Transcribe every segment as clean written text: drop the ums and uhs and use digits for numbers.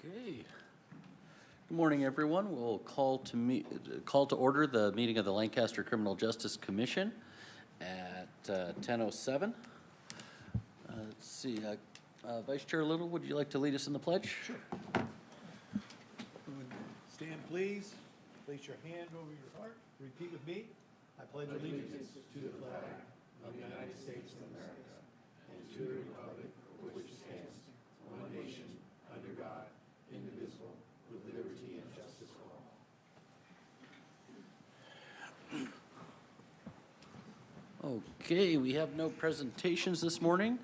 Okay. Good morning, everyone. We'll call to order the meeting of the Lancaster Criminal Justice Commission at 10:07. Let's see. Vice Chair Little, would you like to lead us in the pledge? Sure. Stand, please. Place your hand over your heart. Repeat with me. I pledge allegiance to the flag of the United States of America and to the republic for which it stands, one nation, under God, indivisible, with liberty and justice for all. Okay, we have no presentations this morning.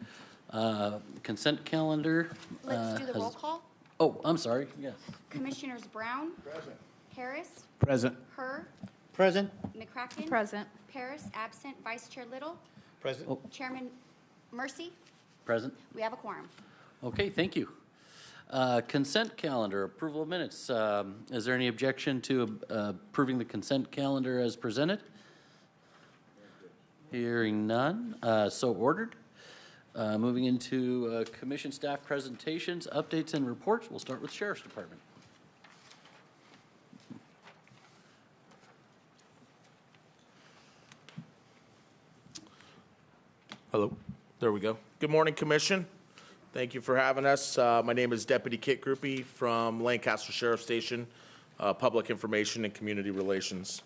Consent calendar. Let's do the roll call. Oh, I'm sorry. Yes. Commissioners Brown. Present. Harris. Present. Herr. Present. McCracken. Present. Paris, absent. Vice Chair Little. Present. Oh. Chairman Mercy. Present. We have a quorum. Okay, thank you. Consent calendar, approval of minutes. Is there any objection to approving the consent calendar as presented? Hearing none, so ordered. Moving into commission staff presentations, updates, and reports. We'll start with Sheriff's Department. Hello. There we go. Good morning, Commission. Thank you for having us. My name is Deputy Kit Groupie from Lancaster Sheriff Station, Public Information and Community Relations.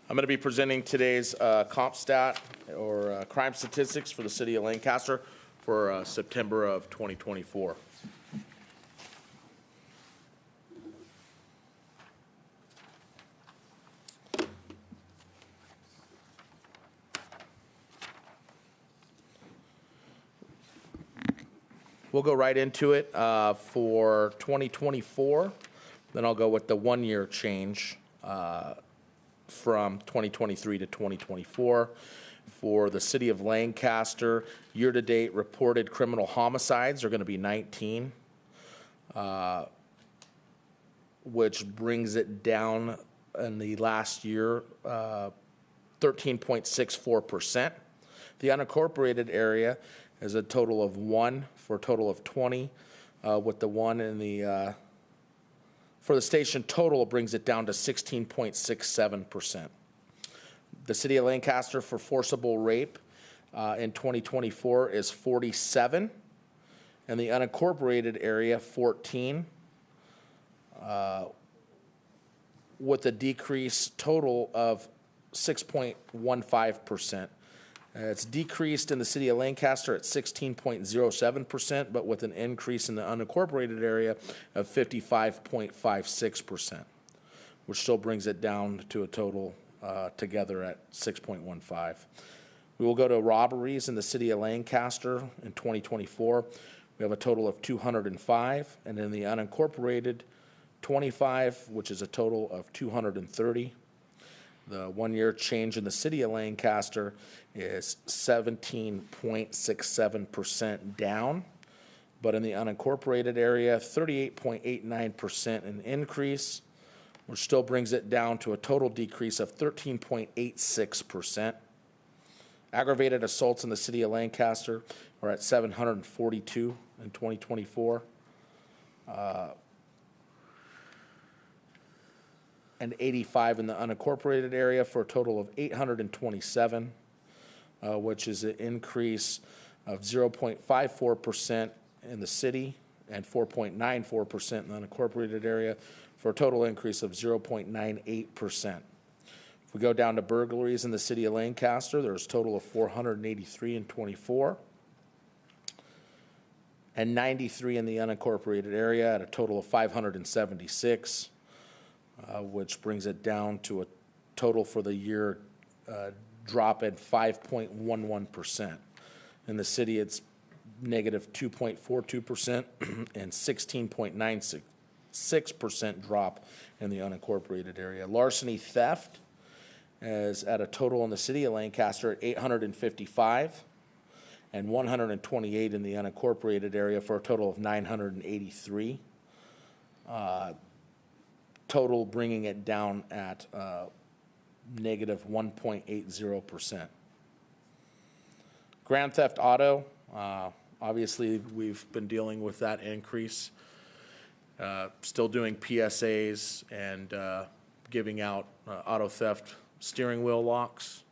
I'm going to be presenting today's comp stat or crime statistics for the city of Lancaster for September of 2024. We'll go right into it for 2024. Then I'll go with the one-year change from 2023 to 2024. For the city of Lancaster, year-to-date reported criminal homicides are going to be 19, which brings it down in the last year 13.64%. The unincorporated area is a total of 1 for a total of 20, with the 1 in the for the station total brings it down to 16.67%. The city of Lancaster for forcible rape in 2024 is 47, and the unincorporated area 14, with a decrease total of 6.15%. It's decreased in the city of Lancaster at 16.07%, but with an increase in the unincorporated area of 55.56%, which still brings it down to a total together at 6.15. We will go to robberies in the city of Lancaster in 2024. We have a total of 205, and in the unincorporated, 25, which is a total of 230. The one-year change in the city of Lancaster is 17.67% down, but in the unincorporated area, 38.89% an increase, which still brings it down to a total decrease of 13.86%. Aggravated assaults in the city of Lancaster are at 742 in 2024. And 85 in the unincorporated area for a total of 827, which is an increase of 0.54% in the city and 4.94% in the unincorporated area for a total increase of 0.98%. If we go down to burglaries in the city of Lancaster, there's a total of 483 in 24 and 93 in the unincorporated area at a total of 576. Which brings it down to a total for the year drop at 5.11%. In the city, it's negative 2.42% and 16.96% drop in the unincorporated area. Larceny theft is at a total in the city of Lancaster at 855 and 128 in the unincorporated area for a total of 983. Total bringing it down at negative 1.80%. Grand theft auto, obviously we've been dealing with that increase Still doing PSAs and giving out auto theft steering wheel locks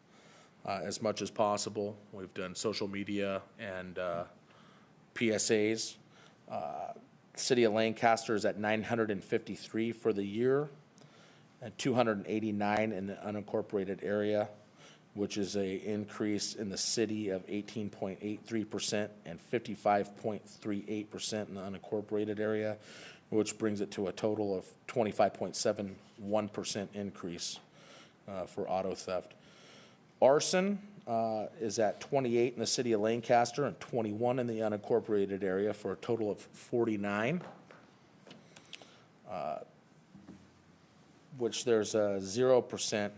as much as possible. We've done social media and PSAs. City of Lancaster is at 953 for the year and 289 in the unincorporated area, which is a increase in the city of 18.83% and 55.38% in the unincorporated area, which brings it to a total of 25.71% increase for auto theft. Arson is at 28 in the city of Lancaster and 21 in the unincorporated area for a total of 49. Which there's a 0%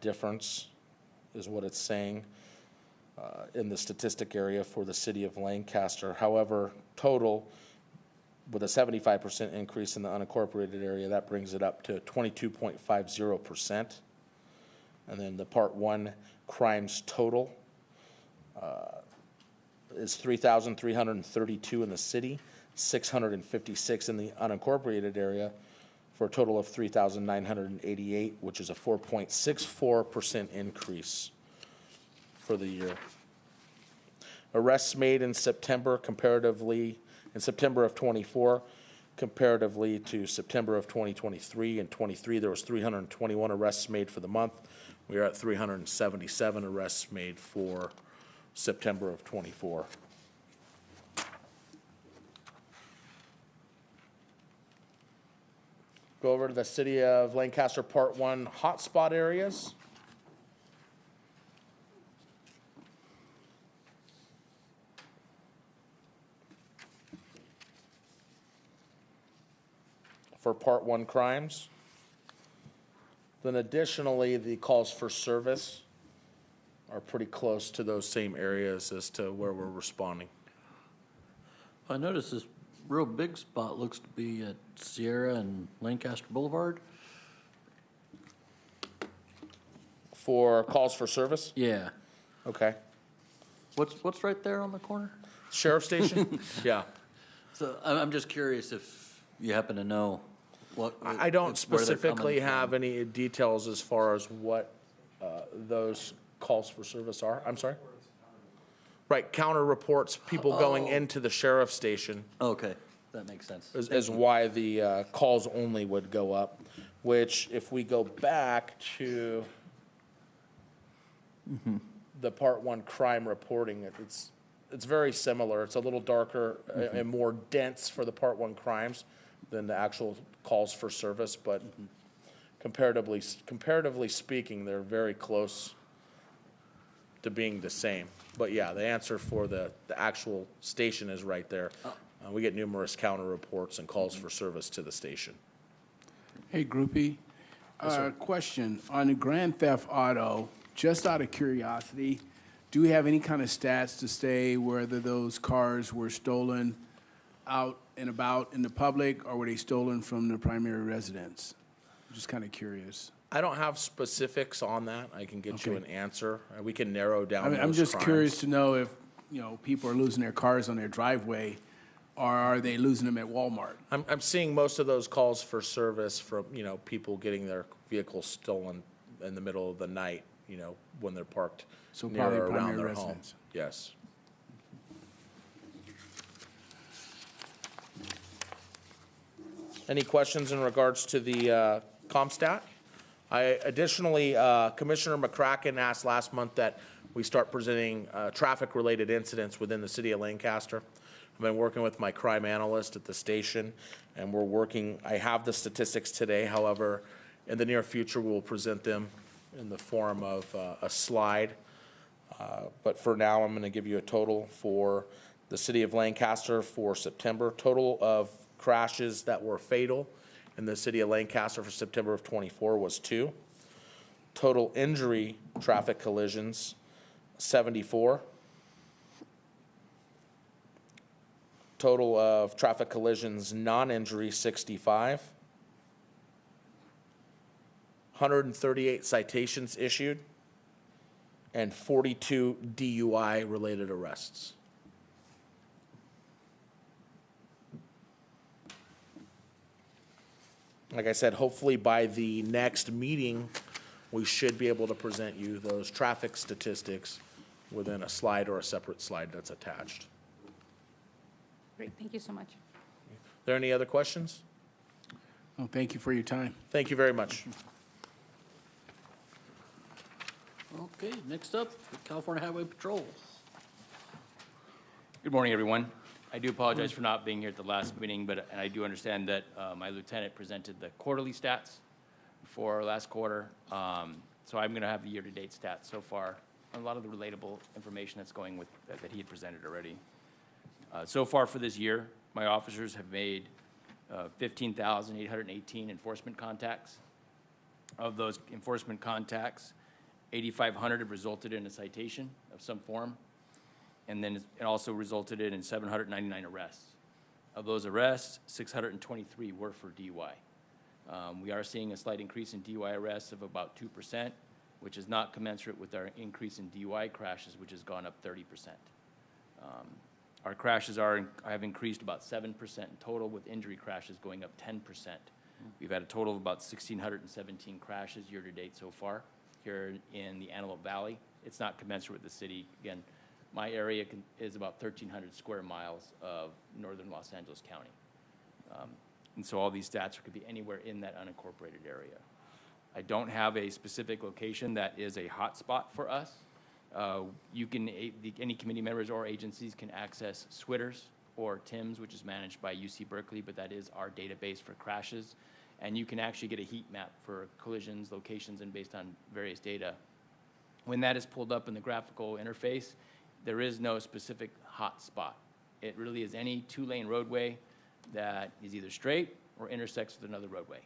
difference is what it's saying in the statistic area for the city of Lancaster. However, total with a 75% increase in the unincorporated area, that brings it up to 22.50%. And then the Part 1 crimes total is 3,332 in the city, 656 in the unincorporated area, for a total of 3,988, which is a 4.64% increase for the year. Arrests made in September comparatively, in September of 24, comparatively to September of 2023. In 23, there was 321 arrests made for the month. We are at 377 arrests made for September of 24. Go over to the city of Lancaster Part 1 hotspot areas. For Part 1 crimes. Then additionally, the calls for service are pretty close to those same areas as to where we're responding. I noticed this real big spot looks to be at Sierra and Lancaster Boulevard. For calls for service? Yeah. Okay. What's right there on the corner? Sheriff station? Yeah. So I'm just curious if you happen to know what. I don't where they're specifically coming have from. any details as far as what those calls for service are. I'm sorry? Right, counter reports, people going into the sheriff's station Okay, that makes sense. is why the calls only would go up, which if we go back to the Part 1 crime reporting, it's very similar. It's a little darker and more dense for the Part 1 crimes than the actual calls for service, but comparatively speaking, they're very close to being the same. But yeah, the answer for the actual station is right there. We get numerous counter reports and calls for service to the station. Hey, Groupie. Question, on the grand theft auto, just out of curiosity, do we have any kind of stats to say whether those cars were stolen out and about in the public, or were they stolen from the primary residence? I'm just kind of curious. I don't have specifics on that. I can get you an Okay. answer. We can narrow down I mean, I'm those just crimes. curious to know if, people are losing their cars on their driveway, or are they losing them at Walmart? I'm seeing most of those calls for service from, people getting their vehicles stolen in the middle of the night, when they're parked So near probably or around primary their home. residence. Yes. Any questions in regards to the CompStat? Additionally, Commissioner McCracken asked last month that we start presenting traffic-related incidents within the city of Lancaster. I've been working with my crime analyst at the station, and I have the statistics today. However, in the near future, we'll present them in the form of a slide. But for now, I'm going to give you a total for the city of Lancaster for September. Total of crashes that were fatal in the city of Lancaster for September of 24 was 2. Total injury traffic collisions, 74. Total of traffic collisions non-injury, 65. 138 citations issued, and 42 DUI-related arrests. like I said, hopefully by the next meeting, we should be able to present you those traffic statistics within a slide or a separate slide that's attached. Great, thank you so much. Are there any other questions? Oh, thank you for your time. Thank you very much. Okay, next up, California Highway Patrol. Good morning, everyone. I do apologize for not being here at the last meeting, but and I do understand that my lieutenant presented the quarterly stats for last quarter. So I'm going to have the year-to-date stats so far, a lot of the relatable information that's going with that he had presented already. So far for this year, my officers have made 15,818 enforcement contacts. Of those enforcement contacts, 8,500 have resulted in a citation of some form, and then it also resulted in 799 arrests. Of those arrests, 623 were for DUI. We are seeing a slight increase in DUI arrests of about 2%, which is not commensurate with our increase in DUI crashes, which has gone up 30%. Our crashes have increased about 7% in total, with injury crashes going up 10%. We've had a total of about 1,617 crashes year-to-date so far here in the Antelope Valley. It's not commensurate with the city. Again, my area is about 1,300 square miles of northern Los Angeles County. And so all these stats could be anywhere in that unincorporated area. I don't have a specific location that is a hot spot for us. Any committee members or agencies can access SWITRS or TIMS, which is managed by UC Berkeley, but that is our database for crashes. And you can actually get a heat map for collisions, locations, and based on various data. When that is pulled up in the graphical interface, there is no specific hot spot. It really is any two-lane roadway that is either straight or intersects with another roadway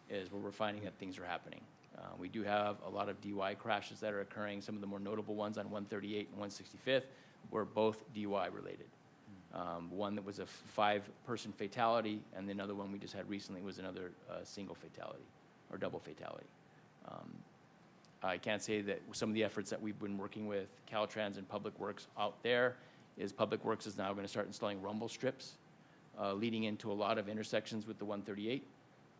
is where we're finding that things are happening. We do have a lot of DUI crashes that are occurring. Some of the more notable ones on 138 and 165th were both DUI related. One that was a 5-person fatality, and the other one we just had recently was another single fatality or double fatality. I can't say that some of the efforts that we've been working with Caltrans and Public Works out there is Public Works is now going to start installing rumble strips leading into a lot of intersections with the 138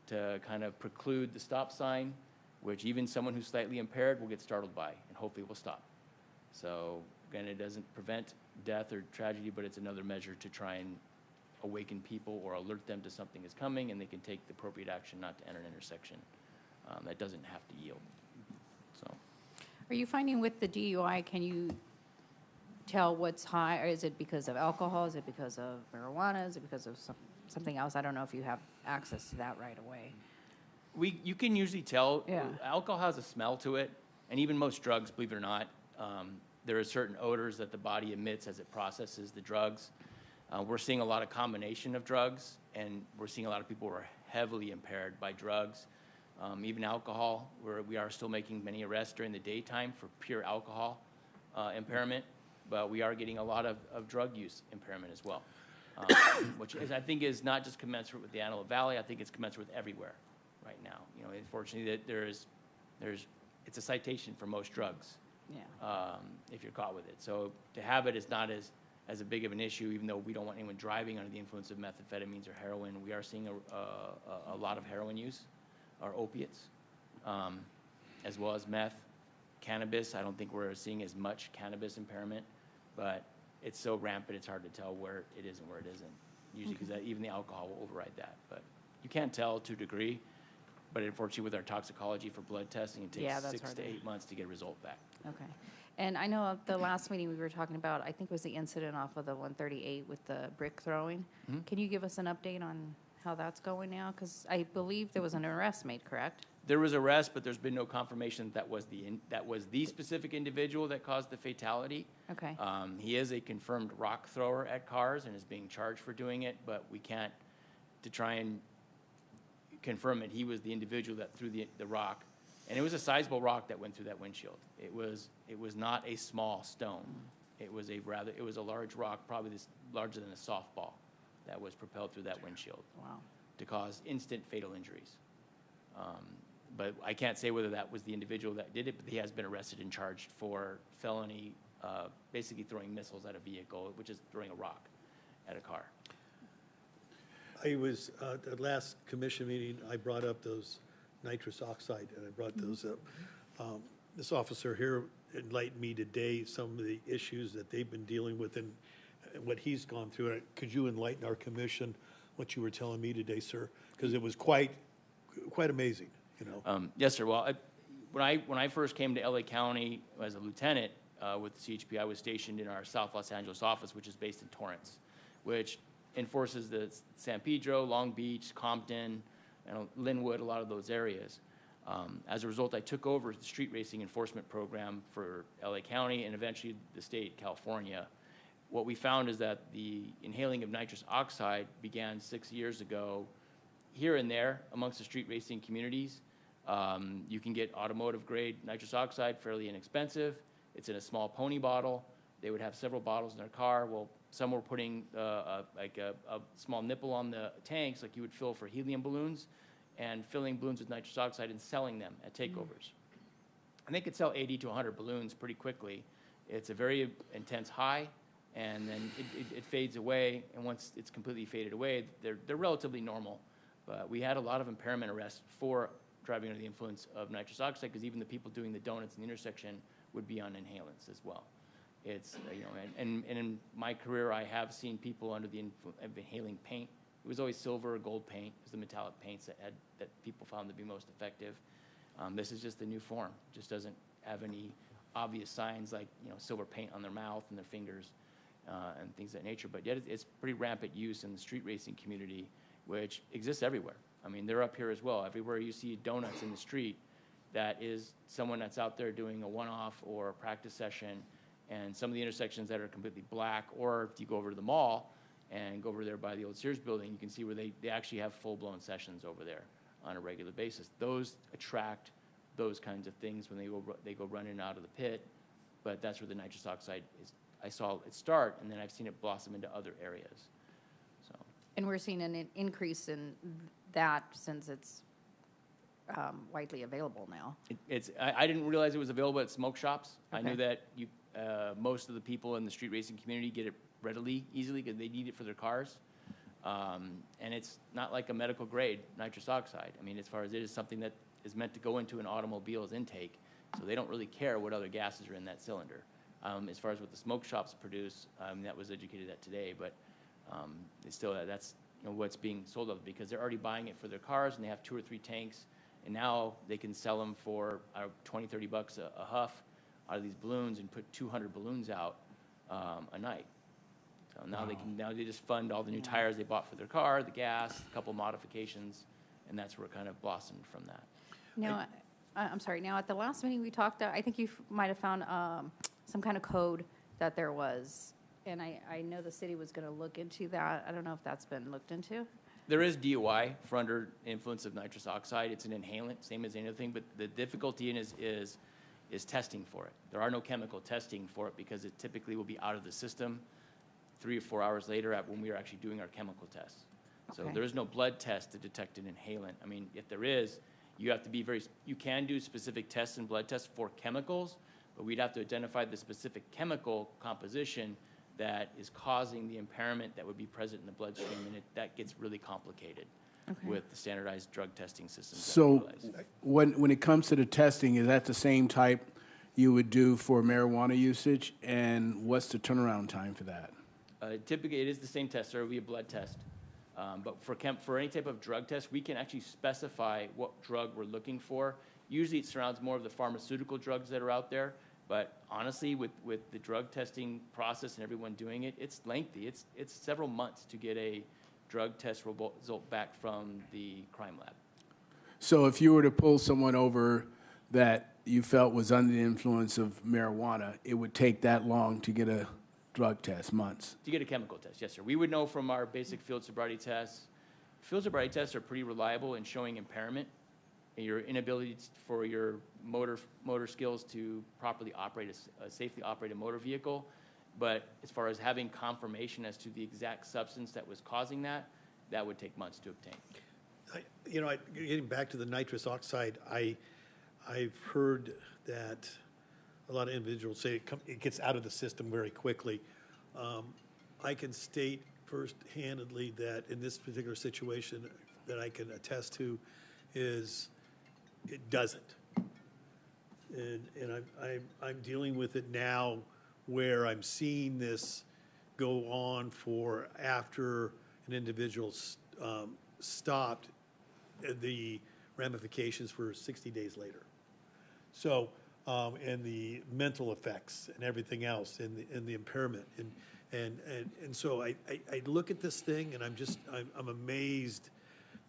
to kind of preclude the stop sign, which even someone who's slightly impaired will get startled by and hopefully will stop. So again, it doesn't prevent death or tragedy, but it's another measure to try and awaken people or alert them to something is coming, and they can take the appropriate action not to enter an intersection that doesn't have to yield. So, Are you finding with the DUI, can you tell what's high, or is it because of alcohol, is it because of marijuana, is it because of something else? I don't know if you have access to that right away. you can usually tell. Yeah. Alcohol has a smell to it, and even most drugs, believe it or not, there are certain odors that the body emits as it processes the drugs. We're seeing a lot of combination of drugs, and we're seeing a lot of people who are heavily impaired by drugs. Even alcohol, we are still making many arrests during the daytime for pure alcohol impairment, but we are getting a lot of drug use impairment as well, which I think is not just commensurate with the Antelope Valley. I think it's commensurate with everywhere right now. You know, unfortunately, that it's a citation for most drugs. Yeah. If you're caught with it. So to have it is not as a big of an issue, even though we don't want anyone driving under the influence of methamphetamines or heroin. We are seeing a lot of heroin use or opiates, as well as meth. Cannabis, I don't think we're seeing as much cannabis impairment, but it's so rampant it's hard to tell where it is and where it isn't. Usually because even the alcohol will override that. But you can't tell to a degree. But unfortunately, with our toxicology for blood testing, it takes 6 to 8 months to get a result back. Okay. And I know at the last meeting we were talking about, I think it was the incident off of the 138 with the brick throwing. Mm-hmm. Can you give us an update on how that's going now? Because I believe there was an arrest made, correct? There was arrest, but there's been no confirmation that was the specific individual that caused the fatality. Okay. He is a confirmed rock thrower at cars and is being charged for doing it, but we can't, to try and confirm it, he was the individual that threw the rock. And it was a sizable rock that went through that windshield. It was not a small stone. It was a large rock, probably larger than a softball, that was propelled through that windshield. Wow. To cause instant fatal injuries. But I can't say whether that was the individual that did it, but he has been arrested and charged for felony, basically throwing missiles at a vehicle, which is throwing a rock at a car. I was, at the last commission meeting, I brought up those nitrous oxide, and I brought those up. This officer here enlightened me today, some of the issues that they've been dealing with and what he's gone through. Could you enlighten our commission what you were telling me today, sir? Because it was quite amazing, you know? Yes, sir. Well, when I first came to LA County as a lieutenant with CHP, I was stationed in our South Los Angeles office, which is based in Torrance, which enforces the San Pedro, Long Beach, Compton, and Linwood, a lot of those areas. As a result, I took over the street racing enforcement program for LA County and eventually the state, California. What we found is that the inhaling of nitrous oxide began 6 years ago here and there amongst the street racing communities. You can get automotive grade nitrous oxide fairly inexpensive. It's in a small pony bottle. They would have several bottles in their car. Well, some were putting like a small nipple on the tanks like you would fill for helium balloons and filling balloons with nitrous oxide and selling them at takeovers. And they could sell 80 to 100 balloons pretty quickly. It's a very intense high, and then it fades away, and once it's completely faded away, they're relatively normal. But we had a lot of impairment arrests for driving under the influence of nitrous oxide, because even the people doing the donuts in the intersection would be on inhalants as well. It's, you know, and in my career, I have seen people under the influence of inhaling paint. It was always silver or gold paint. It was the metallic paints that people found to be most effective. This is just the new form. It just doesn't have any obvious signs like, you know, silver paint on their mouth and their fingers and things of that nature. But yet it's pretty rampant use in the street racing community, which exists everywhere. I mean, they're up here as well. Everywhere you see donuts in the street, that is someone that's out there doing a one-off or a practice session. And some of the intersections that are completely black, or if you go over to the mall and go over there by the old Sears building, you can see where they actually have full-blown sessions over there on a regular basis. Those attract those kinds of things when they go running out of the pit, but that's where the nitrous oxide is. I saw it start, and then I've seen it blossom into other areas. So. And we're seeing an increase in that since it's widely available now. I didn't realize it was available at smoke shops. I Okay. knew that most of the people in the street racing community get it readily, easily, because they need it for their cars. And it's not like a medical grade nitrous oxide. I mean, as far as it is something that is meant to go into an automobile's intake, so they don't really care what other gases are in that cylinder. As far as what the smoke shops produce, that was educated at today, but it's still, that's, you know, what's being sold of, because they're already buying it for their cars, and they have 2 or 3 tanks, and now they can sell them for $20, $30 a huff out of these balloons and put 200 balloons out a night. So now they just fund all the new tires they bought for their car, the gas, a couple modifications, and that's where it kind of blossomed from that. Now, I'm sorry, now at the last meeting we talked, I think you might have found some kind of code that there was, and I know the city was going to look into that. I don't know if that's been looked into. There is DUI for under influence of nitrous oxide. It's an inhalant, same as any other thing, but the difficulty in is testing for it. There are no chemical testing for it because it typically will be out of the system 3 or 4 hours later when we are actually doing our chemical tests. So Okay. there is no blood test to detect an inhalant. I mean, if there is, you have to be you can do specific tests and blood tests for chemicals, but we'd have to identify the specific chemical composition that is causing the impairment that would be present in the bloodstream, and that gets really complicated with the standardized drug testing systems. So when it comes to the testing, is that the same type you would do for marijuana usage? And what's the turnaround time for that? Typically, it is the same test. There will be a blood test. But for any type of drug test, we can actually specify what drug we're looking for. Usually it surrounds more of the pharmaceutical drugs that are out there. But honestly, with the drug testing process and everyone doing it, it's lengthy. It's several months to get a drug test result back from the crime lab. So if you were to pull someone over that you felt was under the influence of marijuana, it would take that long to get a drug test, months? To get a chemical test, yes, sir. We would know from our basic field sobriety tests. Field sobriety tests are pretty reliable in showing impairment and your inability for your motor skills to properly operate safely operate a motor vehicle. But as far as having confirmation as to the exact substance that was causing that would take months to obtain. Getting back to the nitrous oxide, I've heard that a lot of individuals say it gets out of the system very quickly. I can state first-handedly that in this particular situation that I can attest to is it doesn't. And I'm dealing with it now where I'm seeing this go on for after an individual stopped, the ramifications for 60 days later. So, and the mental effects and everything else and the impairment. And so I look at this thing and I'm amazed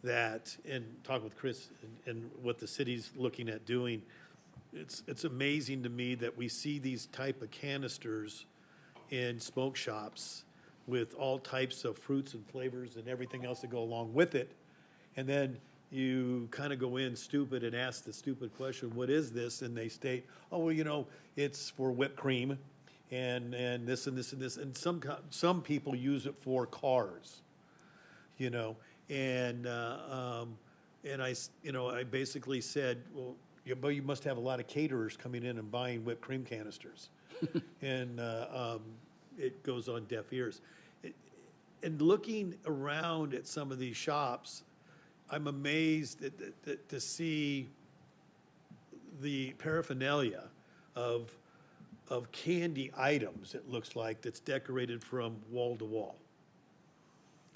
that, and talking with Chris and what the city's looking at doing, it's amazing to me that we see these type of canisters in smoke shops with all types of fruits and flavors and everything else that go along with it. And then you kind of go in stupid and ask the stupid question, what is this? And they state, oh, well, you know, it's for whipped cream and this and this and this. And some people use it for cars, you know. And I basically said, well, but you must have a lot of caterers coming in and buying whipped cream canisters. And it goes on deaf ears. And looking around at some of these shops, I'm amazed to see the paraphernalia of candy items, it looks like, that's decorated from wall to wall.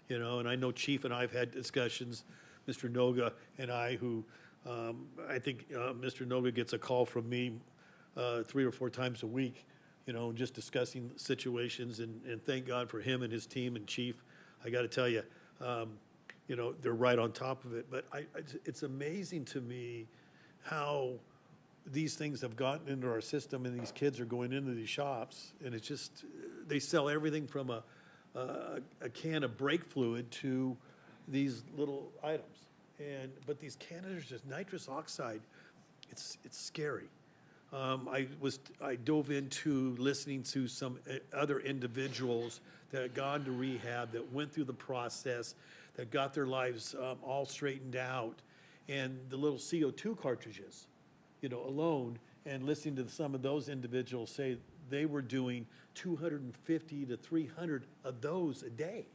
You know, and I know Chief and I have had discussions, Mr. Noga and I, who I think Mr. Noga gets a call from me 3 or 4 times a week, you know, just discussing situations, and thank God for him and his team and Chief. I got to tell you, you know, they're right on top of it. But it's amazing to me how these things have gotten into our system, and these kids are going into these shops, and it's just, they sell everything from a can of brake fluid to these little items. But these canisters, just nitrous oxide, it's scary. I dove into listening to some other individuals that had gone to rehab, that went through the process, that got their lives all straightened out, and the little CO2 cartridges, you know, alone, and listening to some of those individuals say they were doing 250 to 300 of those a day,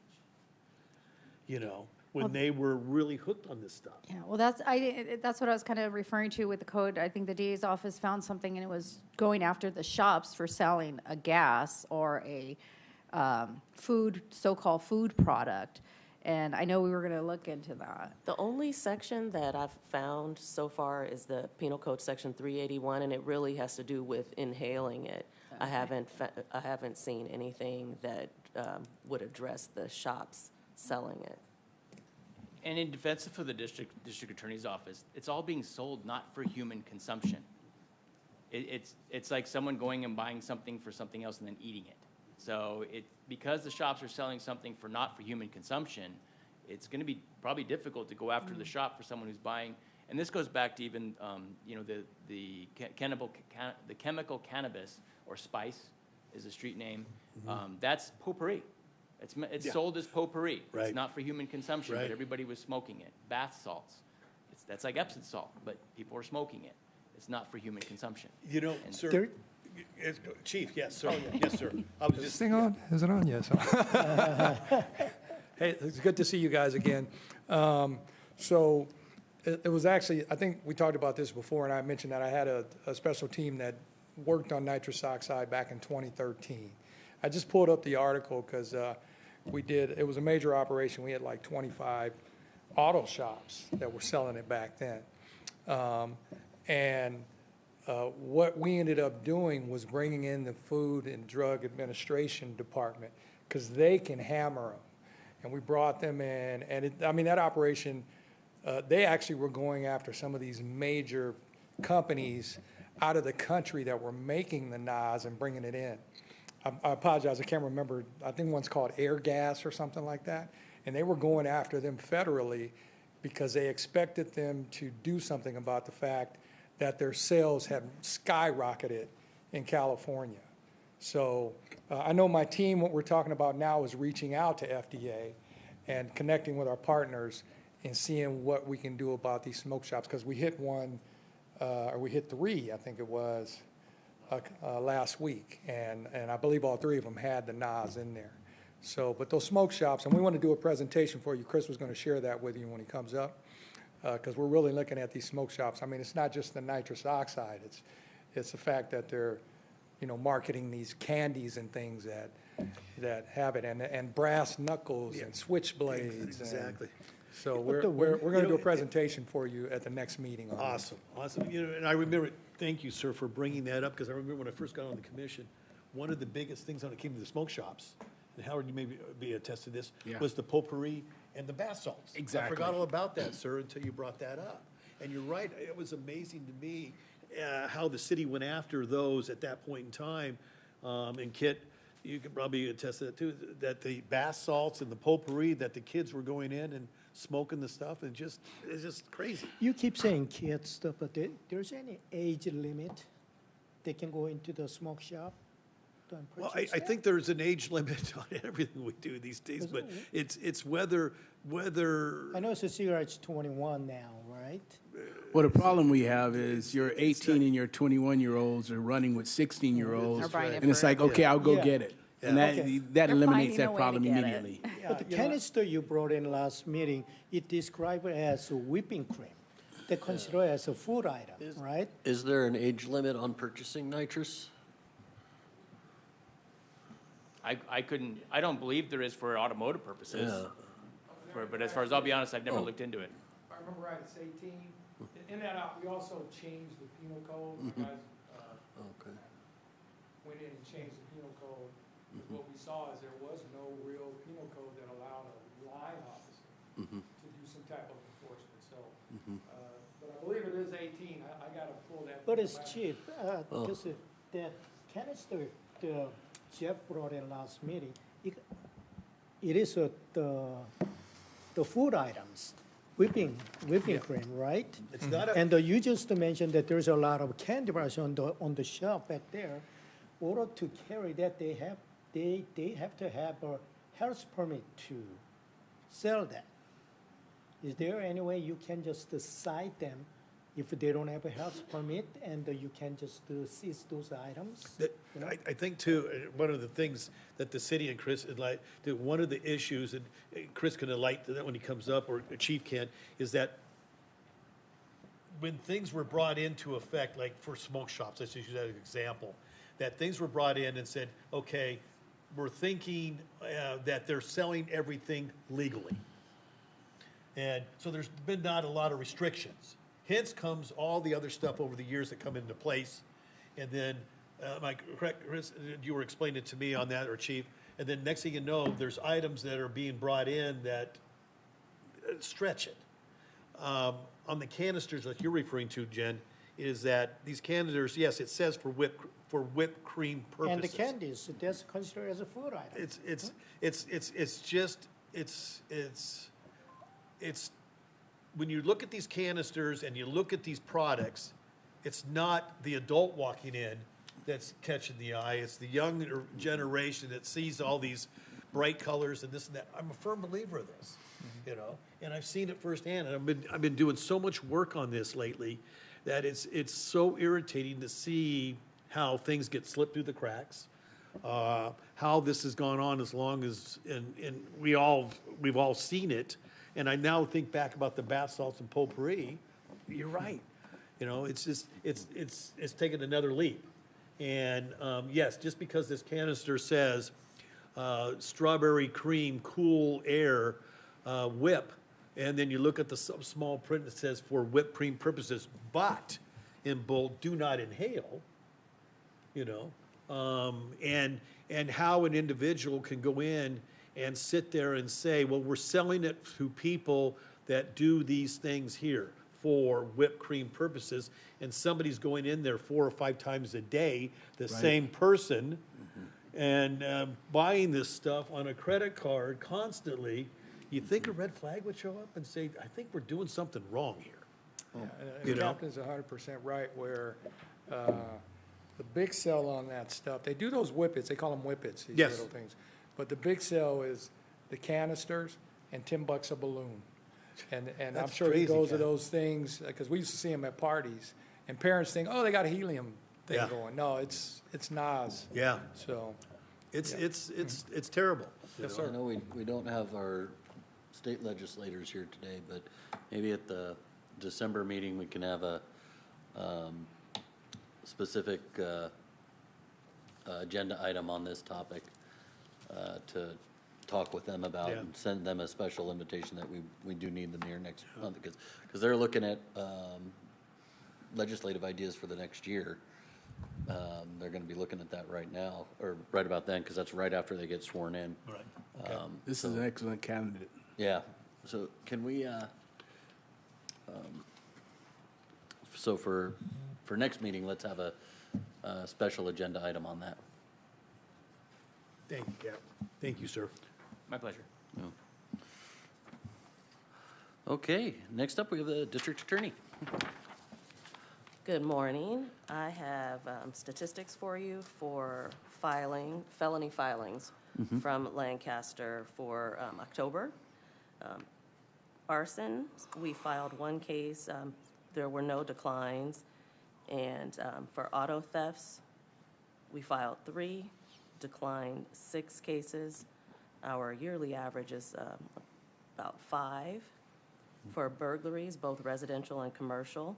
you know, when they were really hooked on this stuff. Yeah, well, that's what I was kind of referring to with the code. I think the DA's office found something, and it was going after the shops for selling a gas or a so-called food product. And I know we were going to look into that. The only section that I've found so far is the Penal Code Section 381, and it really has to do with inhaling it. Okay. I haven't seen anything that would address the shops selling it. And in defense for the district attorney's office, it's all being sold not for human consumption. It's like someone going and buying something for something else and then eating it. So because the shops are selling something not for human consumption, it's going to be probably difficult to go after the shop for someone who's buying. And this goes back to even you know, the chemical cannabis, or spice is the street name. That's potpourri. It's sold as potpourri. Right. It's not for human consumption, Right. but everybody was smoking it. Bath salts. That's like Epsom salt, but people are smoking it. It's not for human consumption. You know, And sir, Chief, yes, sir. Yes, sir. I was Is this just, thing on? Is it on? Yes. Hey, it's good to see you guys again. So it was actually, I think we talked about this before, and I mentioned that I had a special team that worked on nitrous oxide back in 2013. I just pulled up the article because it was a major operation. We had like 25 auto shops that were selling it back then. What we ended up doing was bringing in the Food and Drug Administration Department, because they can hammer them. And we brought them in, and that operation, they actually were going after some of these major companies out of the country that were making the NOS and bringing it in. I apologize, I can't remember. I think one's called Air Gas or something like that. And they were going after them federally because they expected them to do something about the fact that their sales had skyrocketed in California. So I know my team, what we're talking about now is reaching out to FDA and connecting with our partners and seeing what we can do about these smoke shops, because we hit one, or we hit 3, I think it was, last week, and I believe all 3 of them had the NOS in there. So, but those smoke shops, and we want to do a presentation for you. Chris was going to share that with you when he comes up, because we're really looking at these smoke shops. I mean, it's not just the nitrous oxide. It's the fact that they're, marketing these candies and things that have it, and brass knuckles and switchblades. Exactly. So we're going to do a presentation for you at the next meeting on this. Awesome. And I remember, thank you, sir, for bringing that up, because I remember when I first got on the commission, one of the biggest things when it came to the smoke shops, and Howard, you may be attest to this, Yeah. was the potpourri and the bath salts. Exactly. I forgot all about that, sir, until you brought that up. And you're right, it was amazing to me how the city went after those at that point in time. And Kit, you could probably attest to that too, that the bath salts and the potpourri, that the kids were going in and smoking the stuff, and it's just crazy. You keep saying kids stuff, but there's any age limit they can go into the smoke shop? And Well, purchase I that? think there's an age limit on everything we do these days, but it's whether, I know it's a cigarette's 21 now, right? Well, the problem we have is your 18 and your 21-year-olds are running with 16-year-olds. They're buying it And it's for- like, okay, I'll go Yeah. get it. And Yeah. Okay. that They're eliminates finding a that way to problem get it. immediately. But the canister you brought in last meeting, it described it as a whipping cream. They consider it as a food item, right? Is there an age limit on purchasing nitrous? I don't believe there is for automotive purposes. Yeah. But as far as I'll be honest, I've never looked into it. If I remember right, it's 18. In that, we also changed the penal code. You guys Okay. went in and changed the penal code. What we saw is there was no real penal code that allowed a line officer to do some type of enforcement. So, but I believe it is 18. I got to pull that. But it's back. cheap, because that canister Jeff brought in last meeting, it is the food items, whipping cream, right? it's not a, And you just mentioned that there's a lot of candy bars on the shelf back there. In order to carry that, they have to have a health permit to sell that. Is there any way you can just cite them if they don't have a health permit, and you can just seize those items? I think too, one of the things that the city and Chris, one of the issues, and Chris can enlighten that when he comes up, or the chief can, is that when things were brought into effect, like for smoke shops, let's just use that as an example, that things were brought in and said, okay, we're thinking that they're selling everything legally. And so there's been not a lot of restrictions. Hence comes all the other stuff over the years that come into place. And then, am I correct, Chris, you were explaining it to me on that, or Chief, and then next thing you know, there's items that are being brought in that stretch it. On the canisters that you're referring to, Jen, is that these canisters, yes, it says for whipped cream purposes. And the candies, that's considered as a food item. It's when you look at these canisters and you look at these products, it's not the adult walking in that's catching the eye. It's the younger generation that sees all these bright colors and this and that. I'm a firm believer of this, and I've seen it firsthand. And I've been doing so much work on this lately that it's so irritating to see how things get slipped through the cracks. How this has gone on as long as, and we've all seen it. And I now think back about the bath salts and potpourri. You're right. It's just, it's taken another leap. And yes, just because this canister says strawberry cream, cool air, whip, and then you look at the small print that says for whipped cream purposes, but in bold, do not inhale, and how an individual can go in and sit there and say, well, we're selling it to people that do these things here for whipped cream purposes, and somebody's going in there 4 or 5 times a day, the same person, and buying this stuff on a credit card constantly, you think a red flag would show up and say, I think we're doing something wrong here. And Captain's 100% right, where the big sell on that stuff, they do those whippets, they call them whippets, these Yes. little things. But the big sell is the canisters and $10 a balloon. And I'm That's sure he crazy, goes to Cap. those things, because we used to see them at parties, and parents think, oh, they got a helium thing Yeah. going. No, it's Nas. Yeah. So, It's terrible. Yes, I sir. know we don't have our state legislators here today, but maybe at the December meeting, we can have a specific agenda item on this topic to talk with them about Yeah. and send them a special invitation that we do need them here next month because they're looking at legislative ideas for the next year. They're going to be looking at that right now, or right about then, because that's right after they get sworn in. Right. This is an excellent candidate. Yeah, so can we, so for next meeting, let's have a special agenda item on that. Thank you, Cap. Thank you, sir. My pleasure. Okay, next up, we have the district attorney. Good morning. I have statistics for you for felony filings from Lancaster for October. Arson, we filed one case. There were no declines. And for auto thefts, we filed 3, declined 6 cases. Our yearly average is about 5. For burglaries, both residential and commercial,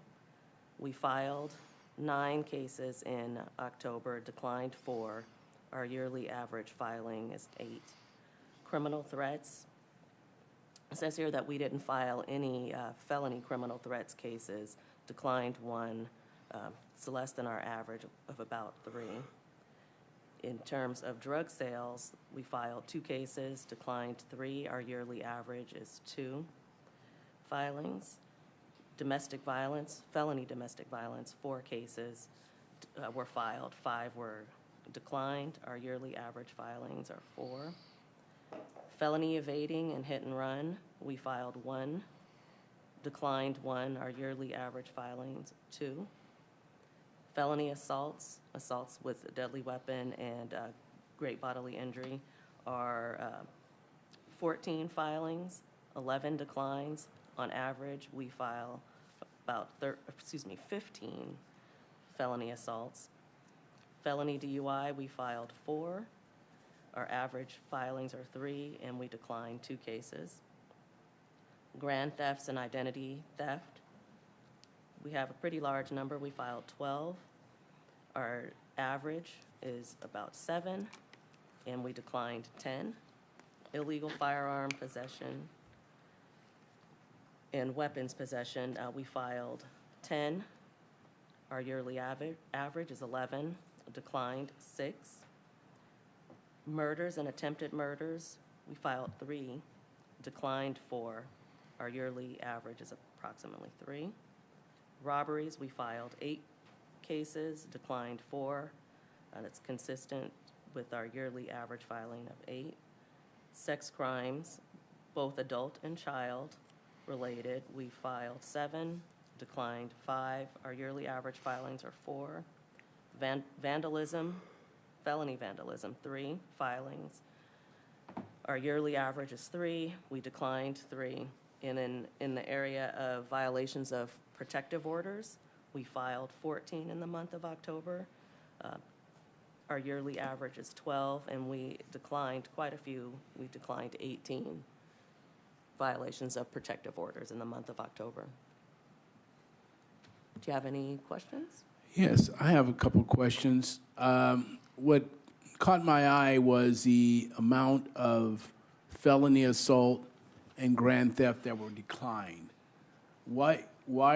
we filed 9 cases in October, declined 4. Our yearly average filing is 8. Criminal threats, it says here that we didn't file any felony criminal threats cases, declined 1. It's less than our average of about 3. In terms of drug sales, we filed 2 cases, declined 3. Our yearly average is 2 filings. Domestic violence, felony domestic violence, 4 cases were filed, 5 were declined. Our yearly average filings are 4. Felony evading and hit and run, we filed 1, declined 1. Our yearly average filings, 2. Felony assaults with a deadly weapon and great bodily injury are 14 filings, 11 declines. On average, we file about 15 felony assaults. Felony DUI, we filed 4. Our average filings are 3, and we declined 2 cases. Grand thefts and identity theft, we have a pretty large number. We filed 12. Our average is about 7, and we declined 10. Illegal firearm possession and weapons possession, we filed 10. Our yearly average is 11, declined 6. Murders and attempted murders, we filed 3, declined 4. Our yearly average is approximately 3. Robberies, we filed 8 cases, declined 4. That's consistent with our yearly average filing of 8. Sex crimes, both adult and child related, we filed 7, declined 5. Our yearly average filings are 4. Vandalism, felony vandalism, 3 filings. Our yearly average is 3. We declined 3. And in the area of violations of protective orders, we filed 14 in the month of October. Our yearly average is 12, and we declined quite a few. We declined 18 violations of protective orders in the month of October. Do you have any questions? Yes, I have a couple of questions. What caught my eye was the amount of felony assault and grand theft that were declined. Why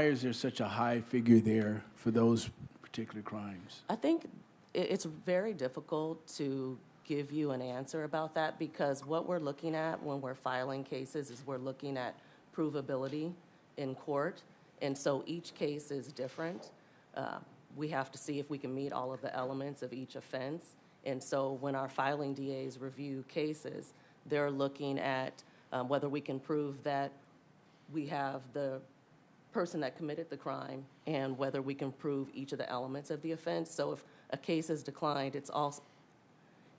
is there such a high figure there for those particular crimes? I think it's very difficult to give you an answer about that because what we're looking at when we're filing cases is we're looking at provability in court, and so each case is different. We have to see if we can meet all of the elements of each offense, and so when our filing DAs review cases, they're looking at whether we can prove that we have the person that committed the crime and whether we can prove each of the elements of the offense. So if a case is declined,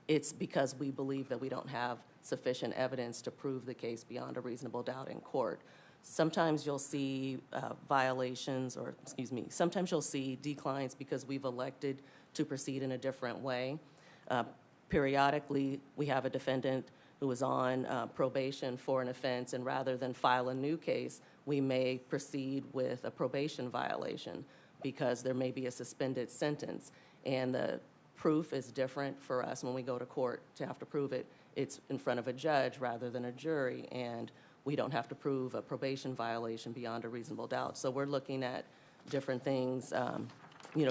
it's because we believe that we don't have sufficient evidence to prove the case beyond a reasonable doubt in court. Sometimes you'll see sometimes you'll see declines because we've elected to proceed in a different way. Periodically, we have a defendant who is on probation for an offense, and rather than file a new case, we may proceed with a probation violation because there may be a suspended sentence. And the proof is different for us when we go to court to have to prove it. It's in front of a judge rather than a jury, and we don't have to prove a probation violation beyond a reasonable doubt. So we're looking at different things,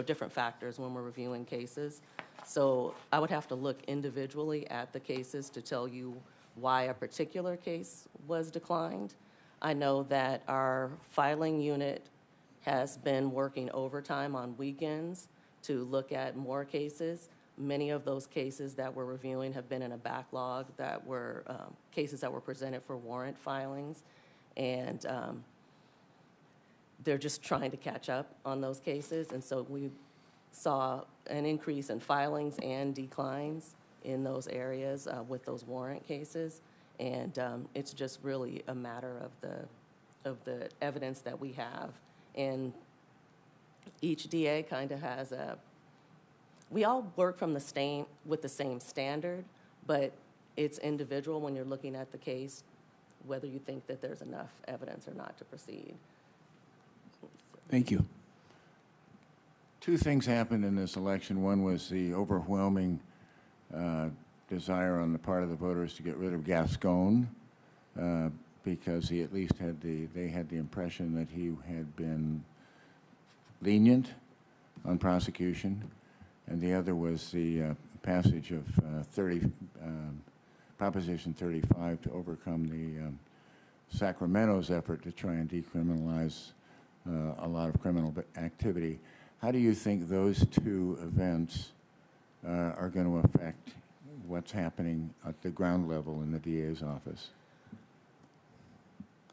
different factors when we're reviewing cases. So I would have to look individually at the cases to tell you why a particular case was declined. I know that our filing unit has been working overtime on weekends to look at more cases. Many of those cases that we're reviewing have been in a backlog that were cases that were presented for warrant filings, and they're just trying to catch up on those cases. And so we saw an increase in filings and declines in those areas with those warrant cases. And it's just really a matter of the evidence that we have. And each DA kind of has we all work from with the same standard, but it's individual when you're looking at the case, whether you think that there's enough evidence or not to proceed. Thank you. Two things happened in this election. One was the overwhelming desire on the part of the voters to get rid of Gascon because he at least they had the impression that he had been lenient on prosecution. And the other was the passage of Proposition 35 to overcome the Sacramento's effort to try and decriminalize a lot of criminal activity. How do you think those two events are going to affect what's happening at the ground level in the DA's office?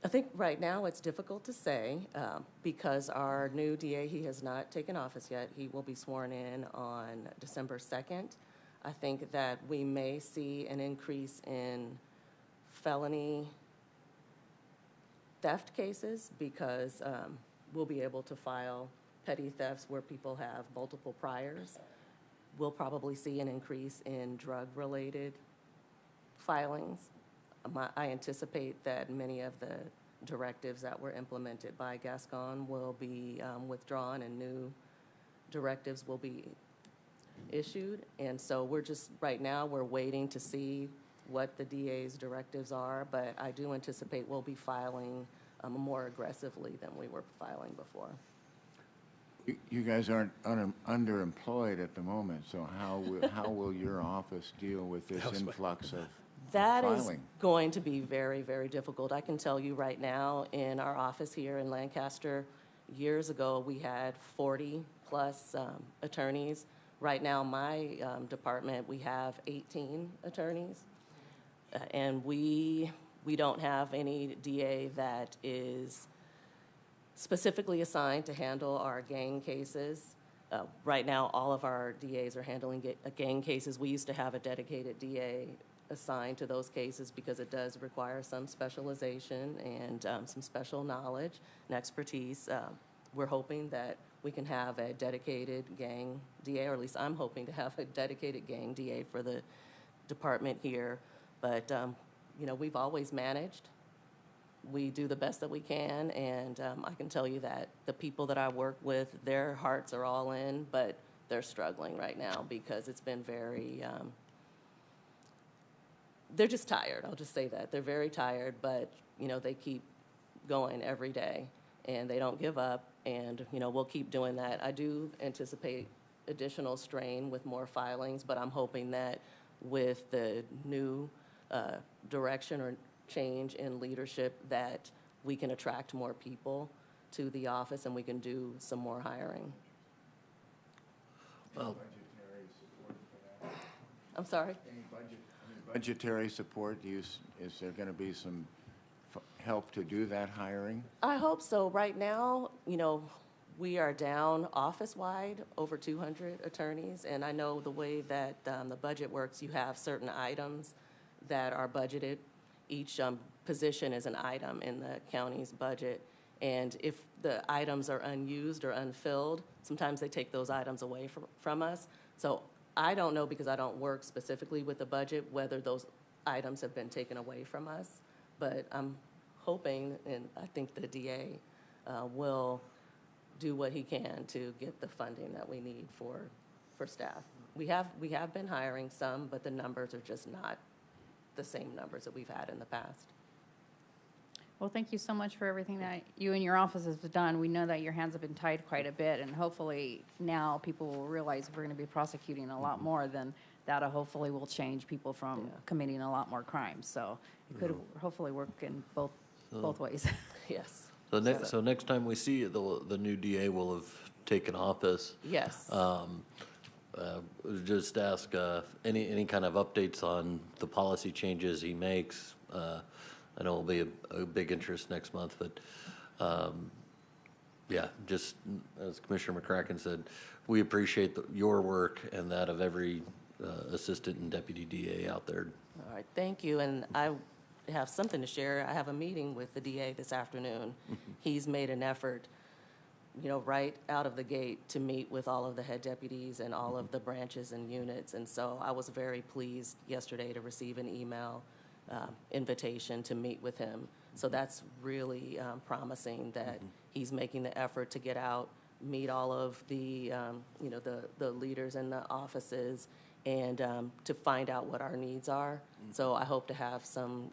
I think right now it's difficult to say because our new DA, he has not taken office yet. He will be sworn in on December 2nd. I think that we may see an increase in felony theft cases because we'll be able to file petty thefts where people have multiple priors. We'll probably see an increase in drug-related filings. I anticipate that many of the directives that were implemented by Gascon will be withdrawn and new directives will be issued. And so right now, we're waiting to see what the DA's directives are, but I do anticipate we'll be filing more aggressively than we were filing before. You guys aren't underemployed at the moment, so how will your office deal with this influx of That is filing? going to be very, very difficult. I can tell you right now in our office here in Lancaster, years ago we had 40-plus attorneys. Right now, my department, we have 18 attorneys. And we don't have any DA that is specifically assigned to handle our gang cases. Right now, all of our DAs are handling gang cases. We used to have a dedicated DA assigned to those cases because it does require some specialization and some special knowledge and expertise. We're hoping that we can have a dedicated gang DA, or at least I'm hoping to have a dedicated gang DA for the department here. But, we've always managed. We do the best that we can, and I can tell you that the people that I work with, their hearts are all in, but they're struggling right now because it's been very, they're just tired. I'll just say that. They're very tired, but, they keep going every day, and they don't give up, and, we'll keep doing that. I do anticipate additional strain with more filings, but I'm hoping that with the new direction or change in leadership that we can attract more people to the office and we can do some more hiring. Well, I'm sorry? Any budgetary support? Is there going to be some help to do that hiring? I hope so. Right now, we are down office-wide over 200 attorneys, and I know the way that the budget works, you have certain items that are budgeted. Each position is an item in the county's budget, and if the items are unused or unfilled, sometimes they take those items away from us. So I don't know, because I don't work specifically with the budget, whether those items have been taken away from us. But I'm hoping, and I think the DA will do what he can to get the funding that we need for staff. We have been hiring some, but the numbers are just not the same numbers that we've had in the past. Well, thank you so much for everything that you and your office have done. We know that your hands have been tied quite a bit, and hopefully now people will realize we're going to be prosecuting a lot more, than that hopefully will change people from committing a lot more crimes. So it could hopefully work in both ways. Yes. So next time we see you, the new DA will have taken office. Yes. Just ask any kind of updates on the policy changes he makes. I know it'll be a big interest next month, but yeah, just as Commissioner McCracken said, we appreciate your work and that of every assistant and deputy DA out there. All right, thank you. And I have something to share. I have a meeting with the DA this afternoon. He's made an effort, right out of the gate to meet with all of the head deputies and all of the branches and units. And so I was very pleased yesterday to receive an email invitation to meet with him. So that's really promising that he's making the effort to get out, meet all of the, the leaders in the offices, and to find out what our needs are. So I hope to have some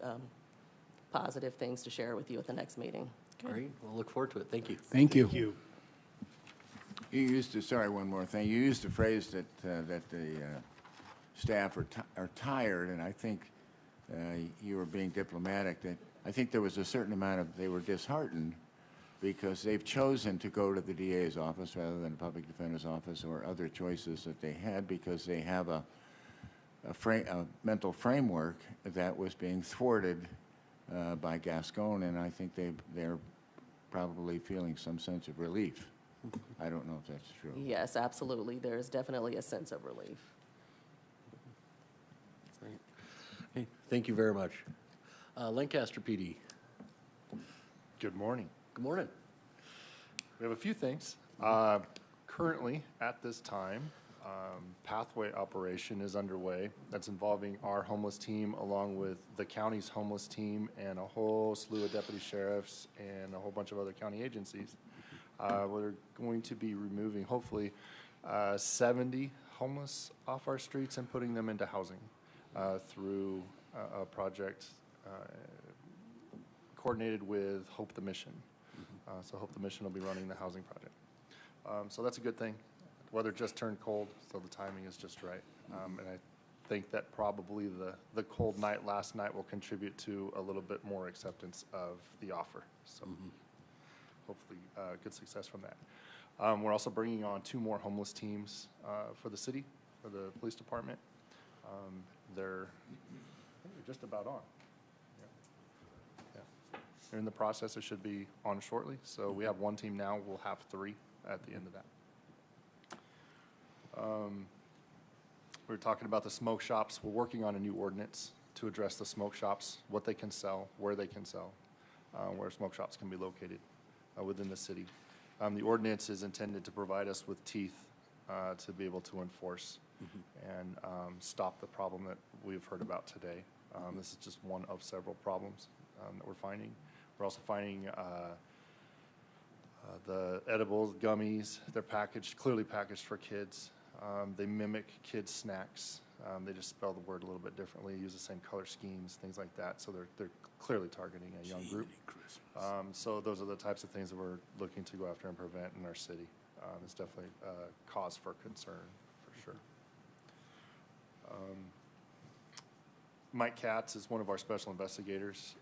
positive things to share with you at the next meeting. Great. We'll look forward to it. Thank you. Thank you. Thank you. You used to, sorry, one more thing. You used a phrase that the staff are tired, and I think you were being diplomatic. That I think there was a certain amount of, they were disheartened because they've chosen to go to the DA's office rather than the public defender's office or other choices that they had, because they have a mental framework that was being thwarted by Gascon, and I think they're probably feeling some sense of relief. I don't know if that's true. Yes, absolutely. There's definitely a sense of relief. Great. Hey, thank you very much. Lancaster PD. Good morning. Good morning. We have a few things. Currently, at this time, pathway operation is underway. That's involving our homeless team along with the county's homeless team and a whole slew of deputy sheriffs and a whole bunch of other county agencies. We're going to be removing, hopefully, 70 homeless off our streets and putting them into housing through a project coordinated with Hope the Mission. So Hope the Mission will be running the housing project. So that's a good thing. Weather just turned cold, so the timing is just right. And I think that probably the cold night last night will contribute to a little bit more acceptance of the offer. So hopefully good success from that. We're also bringing on 2 more homeless teams for the city, for the police department. They're just about on. They're in the process. It should be on shortly. So we have 1 team now. We'll have 3 at the end of that. We were talking about the smoke shops. We're working on a new ordinance to address the smoke shops, what they can sell, where they can sell, where smoke shops can be located within the city. The ordinance is intended to provide us with teeth to be able to enforce and stop the problem that we've heard about today. This is just one of several problems that we're finding. We're also finding the edibles, gummies, they're clearly packaged for kids. They mimic kids' snacks. They just spell the word a little bit differently, use the same color schemes, things like that. So they're clearly targeting a young group. So those are the types of things that we're looking to go after and prevent in our city. It's definitely a cause for concern, for sure. Mike Katz is one of our special investigators.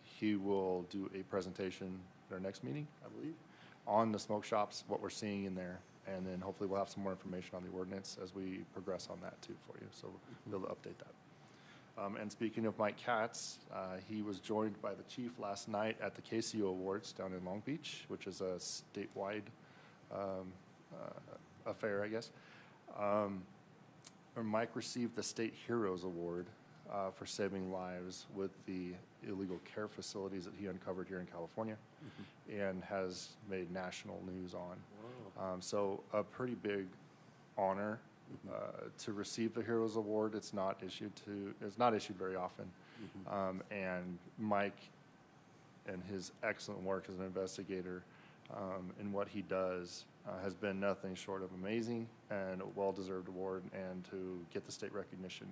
He will do a presentation at our next meeting, I believe, on the smoke shops, what we're seeing in there, and then hopefully we'll have some more information on the ordinance as we progress on that too for you, so we'll be able to update that. And speaking of Mike Katz, he was joined by the chief last night at the KCO Awards down in Long Beach, which is a statewide affair, I guess. Mike received the State Heroes Award for saving lives with the illegal care facilities that he uncovered here in California and has made national news on. So a pretty big honor to receive the Heroes Award. It's not issued very often. And Mike and his excellent work as an investigator in what he does has been nothing short of amazing, and a well-deserved award. And to get the state recognition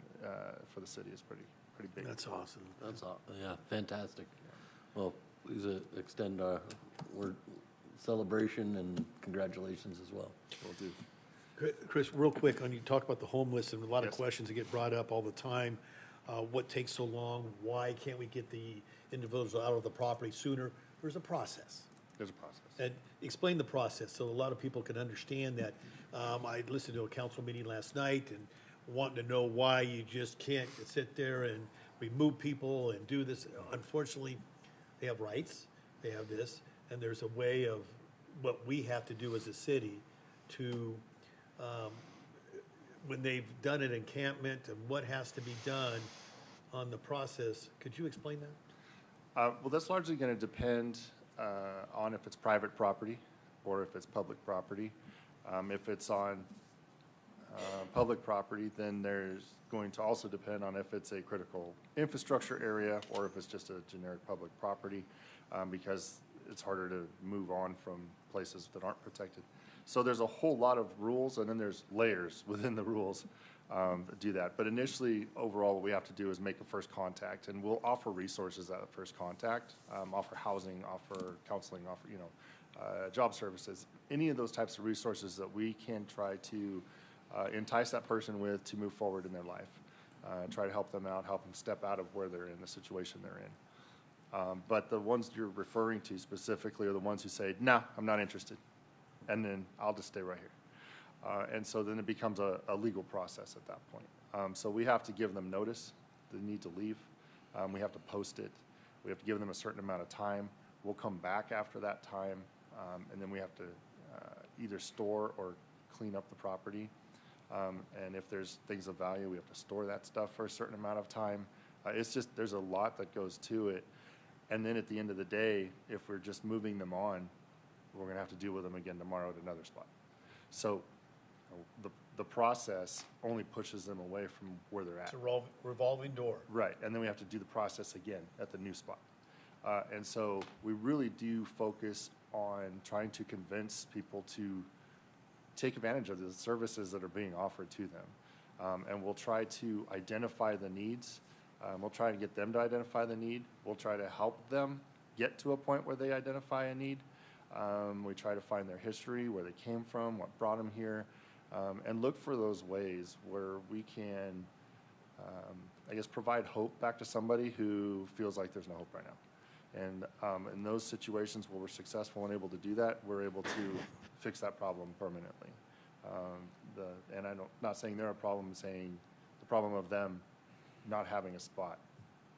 for the city is pretty big. That's awesome. Yeah, fantastic. Well, please extend our celebration and congratulations as well. Will do. Chris, real quick, you talk about the homeless and a lot of Yes. questions that get brought up all the time. What takes so long? Why can't we get the individuals out of the property sooner? There's a process. There's a process. And explain the process so a lot of people can understand that. I listened to a council meeting last night and wanting to know why you just can't sit there and remove people and do this. Unfortunately, they have rights, they have this, and there's a way of what we have to do as a city to, when they've done an encampment and what has to be done on the process. Could you explain that? Well, that's largely going to depend on if it's private property or if it's public property. If it's on public property, then there's going to also depend on if it's a critical infrastructure area or if it's just a generic public property, because it's harder to move on from places that aren't protected. So there's a whole lot of rules, and then there's layers within the rules that do that. But initially, overall, what we have to do is make a first contact, and we'll offer resources at the first contact, offer housing, offer counseling, offer, job services, any of those types of resources that we can try to entice that person with to move forward in their life, try to help them out, help them step out of where they're in, the situation they're in. But the ones you're referring to specifically are the ones who say, "No, I'm not interested," and then I'll just stay right here. And so then it becomes a legal process at that point. So we have to give them notice, the need to leave. We have to post it. We have to give them a certain amount of time. We'll come back after that time, and then we have to either store or clean up the property. And if there's things of value, we have to store that stuff for a certain amount of time. It's just, there's a lot that goes to it. And then at the end of the day, if we're just moving them on, we're going to have to deal with them again tomorrow at another spot. So the process only pushes them away from where they're at. It's a revolving door. Right, and then we have to do the process again at the new spot. And so we really do focus on trying to convince people to take advantage of the services that are being offered to them. And we'll try to identify the needs. We'll try to get them to identify the need. We'll try to help them get to a point where they identify a need. We try to find their history, where they came from, what brought them here, and look for those ways where we can, provide hope back to somebody who feels like there's no hope right now. And in those situations where we're successful and able to do that, we're able to fix that problem permanently. And I'm not saying they're a problem, I'm saying the problem of them not having a spot,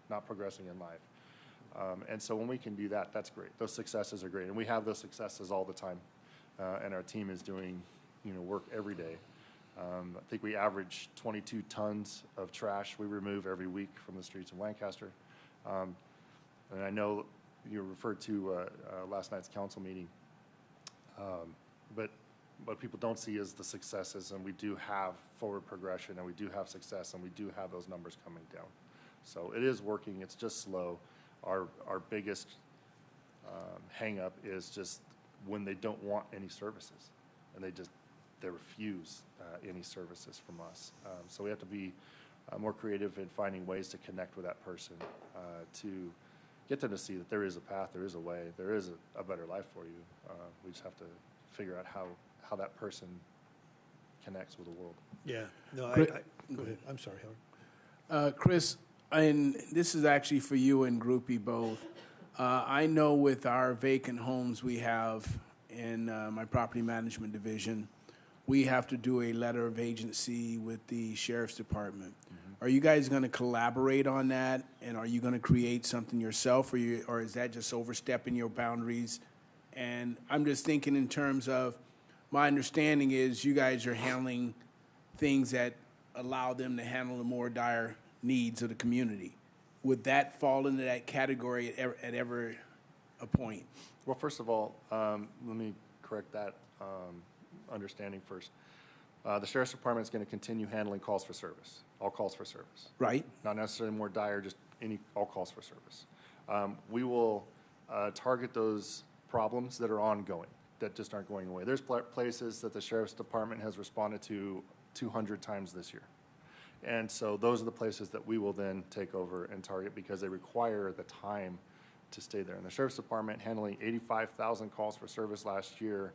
not progressing in life. And so when we can do that, that's great. Those successes are great. And we have those successes all the time. And our team is doing, work every day. I think we average 22 tons of trash we remove every week from the streets of Lancaster. And I know you referred to last night's council meeting. But what people don't see is the successes, and we do have forward progression, and we do have success, and we do have those numbers coming down. So it is working. It's just slow. Our biggest hang-up is just when they don't want any services, and they refuse any services from us. So we have to be more creative in finding ways to connect with that person, to get them to see that there is a path, there is a way, there is a better life for you. We just have to figure out how that person connects with the world. Yeah, no, Chris- go ahead. I'm sorry, Howard. Chris, and this is actually for you and Groupie both. I know with our vacant homes we have in my property management division, we have to do a letter of agency with the sheriff's department. Are you guys going to collaborate on that, and are you going to create something yourself, or is that just overstepping your boundaries? And I'm just thinking in terms of, my understanding is you guys are handling things that allow them to handle the more dire needs of the community. Would that fall into that category at ever a point? Well, first of all, let me correct that understanding first. The Sheriff's Department is going to continue handling calls for service, all calls for service. Right? Not necessarily more dire, just all calls for service. We will target those problems that are ongoing, that just aren't going away. There's places that the Sheriff's Department has responded to 200 times this year. And so those are the places that we will then take over and target because they require the time to stay there. And the Sheriff's Department handling 85,000 calls for service last year,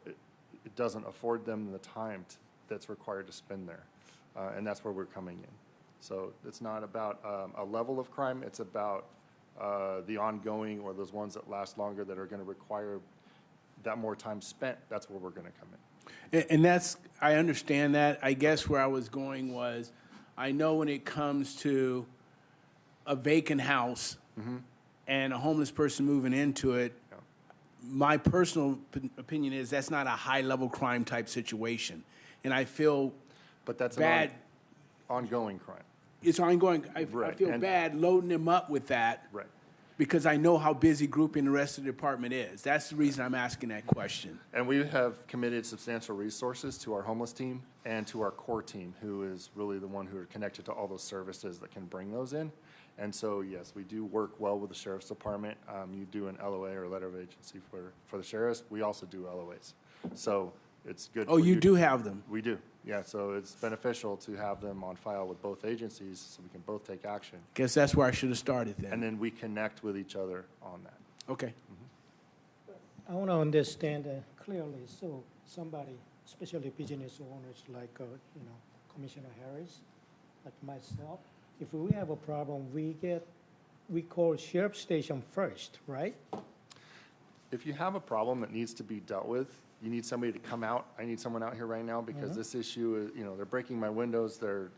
it doesn't afford them the time that's required to spend there. And that's where we're coming in. So it's not about a level of crime, it's about the ongoing or those ones that last longer that are going to require that more time spent. That's where we're going to come in. And that's, I understand that. I guess where I was going was, I know when it comes to a vacant house and a homeless person moving into it, my personal opinion is that's not a high-level crime type situation. And I feel But that's bad. an ongoing crime. It's ongoing. I Right, feel and- bad loading them up with that. Right. Because I know how busy grouping the rest of the department is. That's the reason I'm asking that question. And we have committed substantial resources to our homeless team and to our core team, who is really the one who are connected to all those services that can bring those in. And so, yes, we do work well with the Sheriff's Department. You do an LOA or letter of agency for the sheriffs. We also do LOAs. So it's good. Oh, for you do have them? We do, yeah. So it's beneficial to have them on file with both agencies so we can both take action. Guess that's where I should have started then. And then we connect with each other on that. Okay. I want to understand clearly, so somebody, especially business owners like, Commissioner Harris, like myself, if we have a problem, we call sheriff station first, right? If you have a problem that needs to be dealt with, you need somebody to come out. I need someone out here right now because this issue is, they're breaking my windows, they're,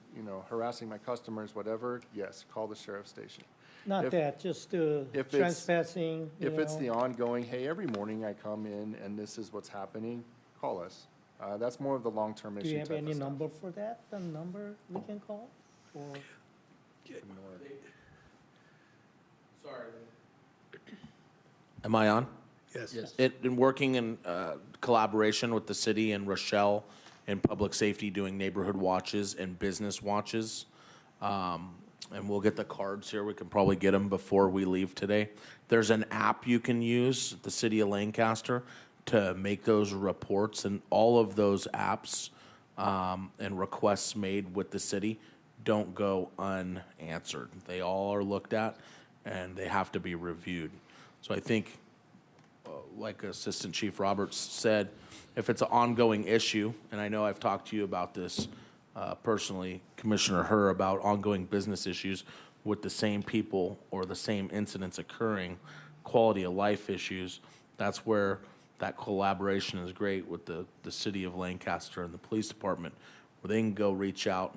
harassing my customers, whatever. Yes, call the sheriff's station. Not If- that, just if it's- trespassing, If it's the ongoing, hey, every morning I come in and this is what's happening, call us. That's more of the long-term issue Do you have type of any stuff. number for that, the number we can call? Or Am I on? Yes. In working in collaboration with the city and Rochelle and public safety, doing neighborhood watches and business watches. And we'll get the cards here. We can probably get them before we leave today. There's an app you can use at the city of Lancaster to make those reports, and all of those apps and requests made with the city don't go unanswered. They all are looked at, and they have to be reviewed. So I think, like Assistant Chief Roberts said, if it's an ongoing issue, and I know I've talked to you about this personally, Commissioner Herr, about ongoing business issues with the same people or the same incidents occurring, quality of life issues, that's where that collaboration is great with the city of Lancaster and the police department, where they can go reach out,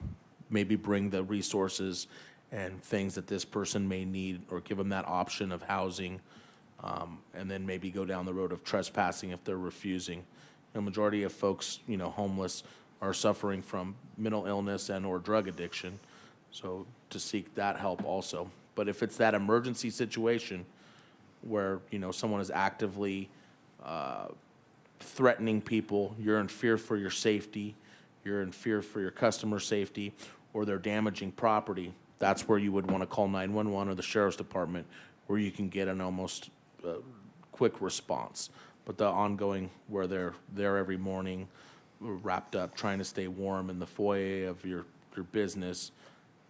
maybe bring the resources and things that this person may need, or give them that option of housing, and then maybe go down the road of trespassing if they're refusing. The majority of folks, homeless, are suffering from mental illness and or drug addiction, so to seek that help also. But if it's that emergency situation where, someone is actively threatening people, you're in fear for your safety, you're in fear for your customer safety, or they're damaging property, that's where you would want to call 911 or the sheriff's department, where you can get an almost quick response. But the ongoing, where they're there every morning, wrapped up, trying to stay warm in the foyer of your business,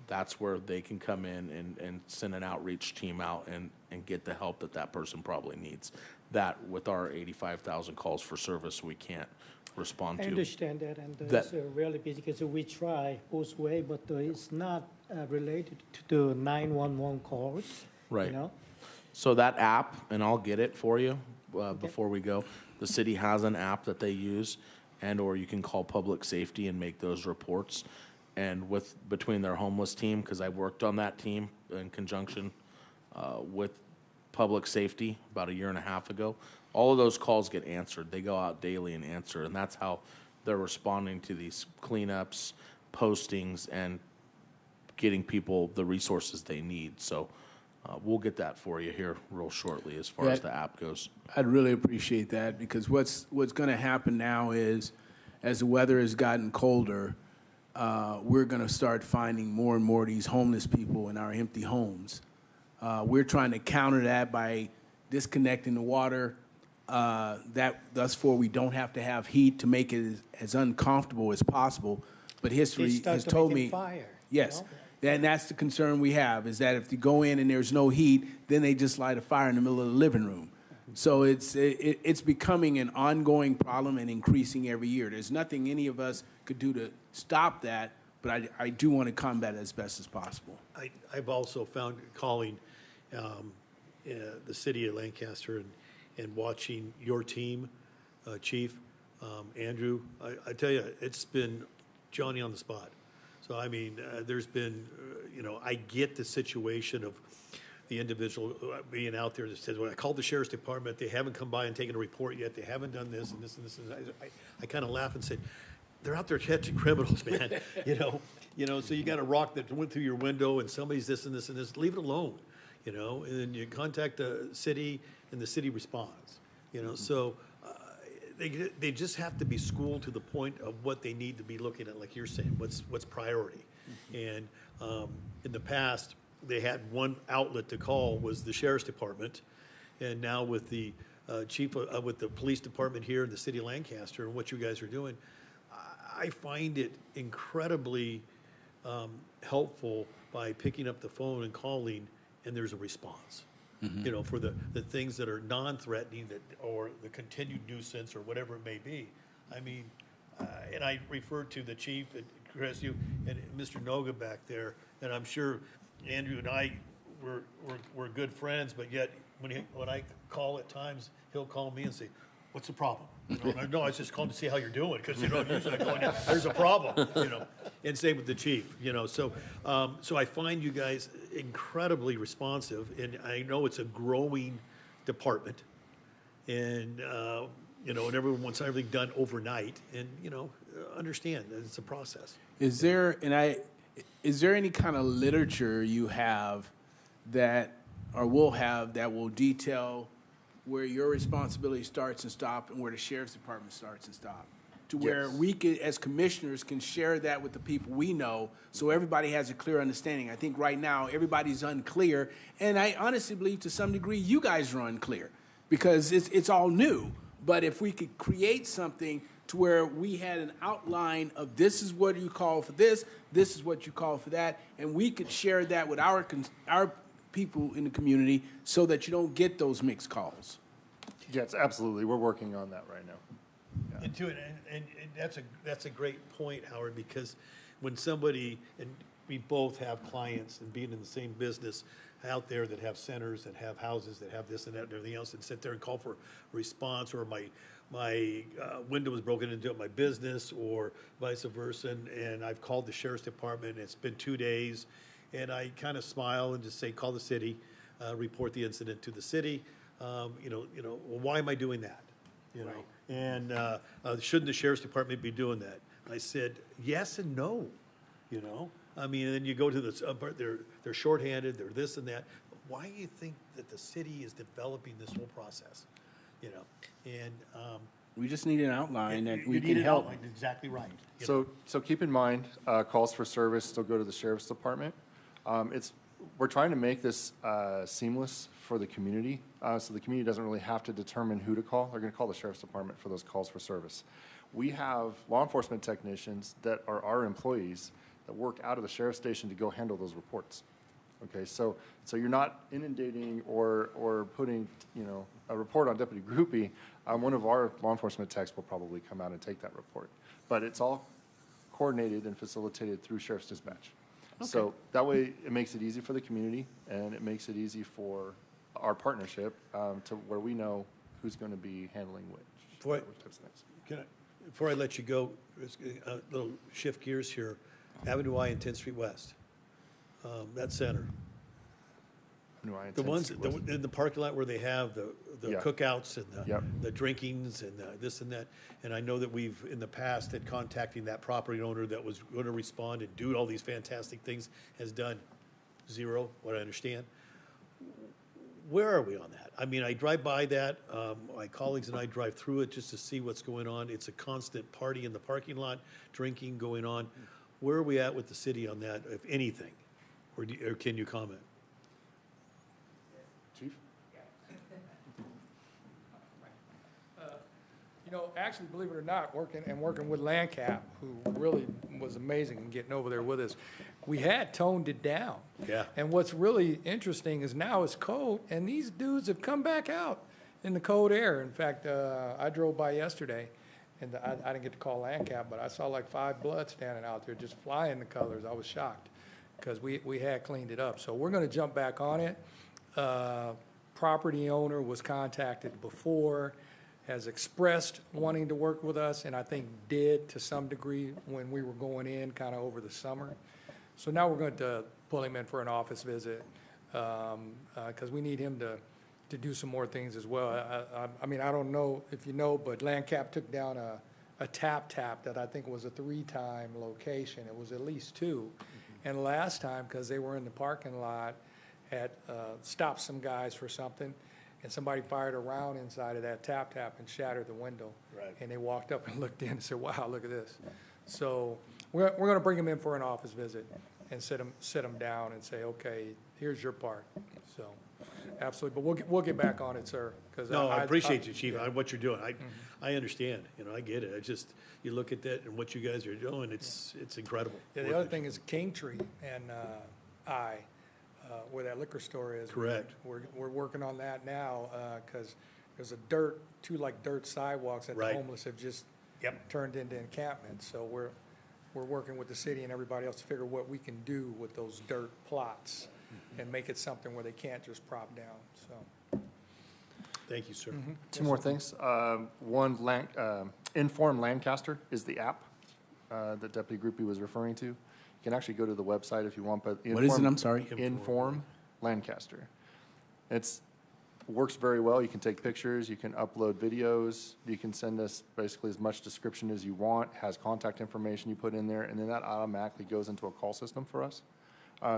that's where they can come in and send an outreach team out and get the help that person probably needs. That, with our 85,000 calls for service, we can't respond I to. understand that, and That- it's really busy because we try both way, but it's not related to the 911 calls. Right. So that app, and I'll get it for you before we go. The city has an app that they use, and/or you can call public safety and make those reports. And between their homeless team, because I worked on that team in conjunction with public safety about a year and a half ago, all of those calls get answered. They go out daily and answer, and that's how they're responding to these cleanups, postings, and getting people the resources they need. So we'll get that for you here real shortly as far as the app goes. I'd really appreciate that, because what's going to happen now is, as the weather has gotten colder, we're going to start finding more and more of these homeless people in our empty homes. We're trying to counter that by disconnecting the water. Thus far, we don't have to have heat to make it as uncomfortable as possible. But history start has to told making me, fire, yes, you know? and that's the concern we have, is that if you go in and there's no heat, then they just light a fire in the middle of the living room. So it's becoming an ongoing problem and increasing every year. There's nothing any of us could do to stop that, but I do want to combat it as best as possible. I've also found calling the city of Lancaster and watching your team, Chief, Andrew, I tell you, it's been Johnny on the spot. So, I mean, there's been, I get the situation of the individual being out there that says, well, I called the sheriff's department, they haven't come by and taken a report yet, they haven't done this and this and this. And I kind of laugh and say, they're out there catching criminals, man, so you got a rock that went through your window and somebody's this and this and this, leave it alone, and then you contact the city and the city responds, so they just have to be schooled to the point of what they need to be looking at, like you're saying, what's priority. And in the past, they had one outlet to call was the sheriff's department, and now with the chief, with the police department here in the city of Lancaster and what you guys are doing, I find it incredibly helpful by picking up the phone and calling, and there's a response. For the things that are non-threatening or the continued nuisance or whatever it may be. I mean, and I referred to the chief, and Chris, you, and Mr. Noga back there, and I'm sure Andrew and I we're good friends, but yet when I call at times, he'll call me and say, "What's the problem?" No, I was just calling to see how you're doing, because usually I go in, there's a problem, And same with the chief, So I find you guys incredibly responsive, and I know it's a growing department, and and everyone wants everything done overnight, and understand that it's a process. Is there any kind of literature you have that, or will have, that will detail where your responsibility starts and stops and where the sheriff's department starts and stops? To where Yes. we can, as commissioners, can share that with the people we know, so everybody has a clear understanding. I think right now, everybody's unclear, and I honestly believe to some degree you guys are unclear, because it's all new. But if we could create something to where we had an outline of, this is what you call for this is what you call for that, and we could share that with our people in the community, so that you don't get those mixed calls. Yes, absolutely. We're working on that right now. And that's a great point, Howard, because when somebody, and we both have clients and being in the same business out there that have centers, that have houses, that have this and that and everything else, and sit there and call for a response, or my window was broken into at my business, or vice versa, and I've called the sheriff's department, and it's been 2 days, and I kind of smile and just say, call the city, report the incident to the city. Well, why am I doing that? And shouldn't the sheriff's department be doing that? I said, yes and no, I mean, and then you go to this, they're shorthanded, they're this and that. Why do you think that the city is developing this whole process? And We just need an outline that we you can need an help. outline, exactly right. So keep in mind, calls for service still go to the sheriff's department. We're trying to make this seamless for the community, so the community doesn't really have to determine who to call. They're going to call the sheriff's department for those calls for service. We have law enforcement technicians that are our employees that work out of the sheriff's station to go handle those reports. Okay, so you're not inundating or putting, a report on Deputy Groupie. One of our law enforcement techs will probably come out and take that report. But it's all coordinated and facilitated through Sheriff's Dispatch. So that way, it makes it easy for the community, and it makes it easy for our partnership to where we know who's going to be handling which types of things. Before I let you go, a little shift gears here. Avenue I and 10th Street West, that center. The ones in the parking lot where they have the Yeah. cookouts and Yep. the drinkings and this and that. And I know that we've, in the past, had contacting that property owner that was going to respond and do all these fantastic things, has done zero, what I understand. where are we on that? I mean, I drive by that, my colleagues and I drive through it just to see what's going on. It's a constant party in the parking lot, drinking going on. Where are we at with the city on that, if anything? Or can you comment? Chief? You know, actually, believe it or not, working with Lancaster, who really was amazing in getting over there with us, we had toned it down. Yeah. And what's really interesting is now it's cold, and these dudes have come back out in the cold air. In fact, I drove by yesterday, and I didn't get to call Lancaster, but I saw like 5 Bloods standing out there just flying the colors. I was shocked because we had cleaned it up. So we're going to jump back on it. Property owner was contacted before, has expressed wanting to work with us, and I think did to some degree when we were going in kind of over the summer. So now we're going to pull him in for an office visit because we need him to do some more things as well. I mean, I don't know if you know, but Lancaster took down a tap that I think was a 3-time location. It was at least 2. And last time, because they were in the parking lot, had stopped some guys for something, and somebody fired a round inside of that tap and shattered the window. Right. And they walked up and looked in and said, wow, look at this. So we're going to bring him in for an office visit and sit him down and say, okay, here's your part. So, absolutely. But we'll get back on it, sir. No, I appreciate you, Chief, what you're doing. I understand, I get it. I just, you look at that and what you guys are doing, it's incredible. Yeah, the other thing is Kingtree and where that liquor store is. Correct. We're working on that now because there's two dirt sidewalks that the Right. homeless have just Yep. turned into encampments. So we're working with the city and everybody else to figure what we can do with those dirt plots and make it something where they can't just prop down, so. Thank you, sir. 2 more things. One, Inform Lancaster is the app that Deputy Groupie was referring to. You can actually go to the website if you want, but. What is it? I'm sorry. Inform Lancaster. Works very well. You can take pictures, you can upload videos, you can send us basically as much description as you want, has contact information you put in there, and then that automatically goes into a call system for us.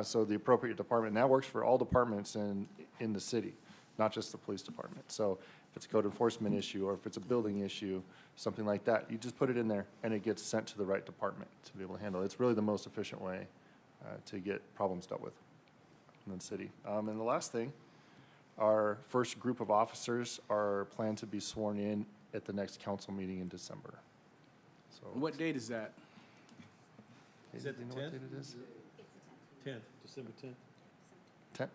So the appropriate department, and that works for all departments in the city, not just the police department. So if it's a code enforcement issue or if it's a building issue, something like that, you just put it in there and it gets sent to the right department to be able to handle it. It's really the most efficient way to get problems dealt with in the city. And the last thing, our first group of officers are planned to be sworn in at the next council meeting in December. So, What date is that? Is that the do you know what 10th? date it is? 10th, December 10th. 10th?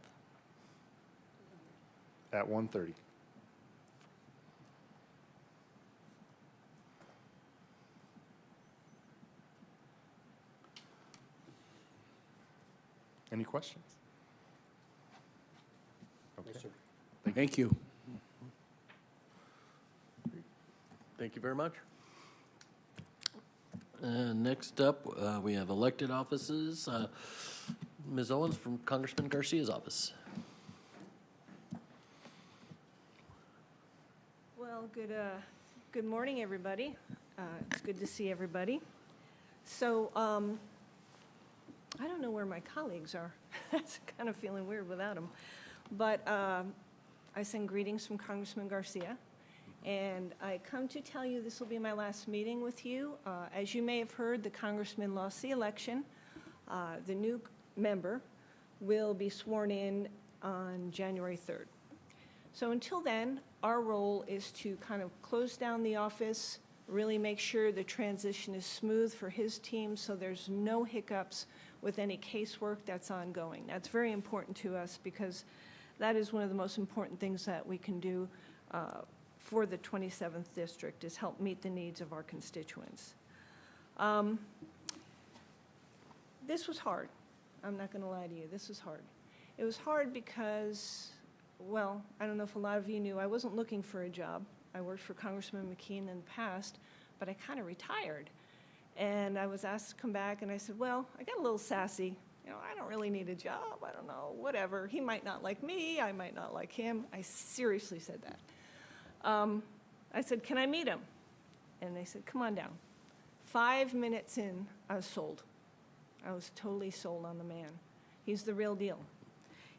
At 1:30. Any questions? Okay. sir. Thank you. Thank you very much. Next up, we have elected offices. Ms. Owens from Congressman Garcia's office. Well, good morning, everybody. It's good to see everybody. So, I don't know where my colleagues are. That's kind of feeling weird without them. But I send greetings from Congressman Garcia. And I come to tell you this will be my last meeting with you. As you may have heard, the congressman lost the election. The new member will be sworn in on January 3rd. So until then, our role is to kind of close down the office, really make sure the transition is smooth for his team so there's no hiccups with any casework that's ongoing. That's very important to us because that is one of the most important things that we can do for the 27th district is help meet the needs of our constituents. This was hard. I'm not going to lie to you. This was hard. It was hard because, well, I don't know if a lot of you knew, I wasn't looking for a job. I worked for Congressman McKean in the past, but I kind of retired. And I was asked to come back, and I said, well, I got a little sassy. You know, I don't really need a job. I don't know, whatever. He might not like me. I might not like him. I seriously said that. I said, can I meet him? And they said, come on down. 5 minutes in, I was sold. I was totally sold on the man. He's the real deal.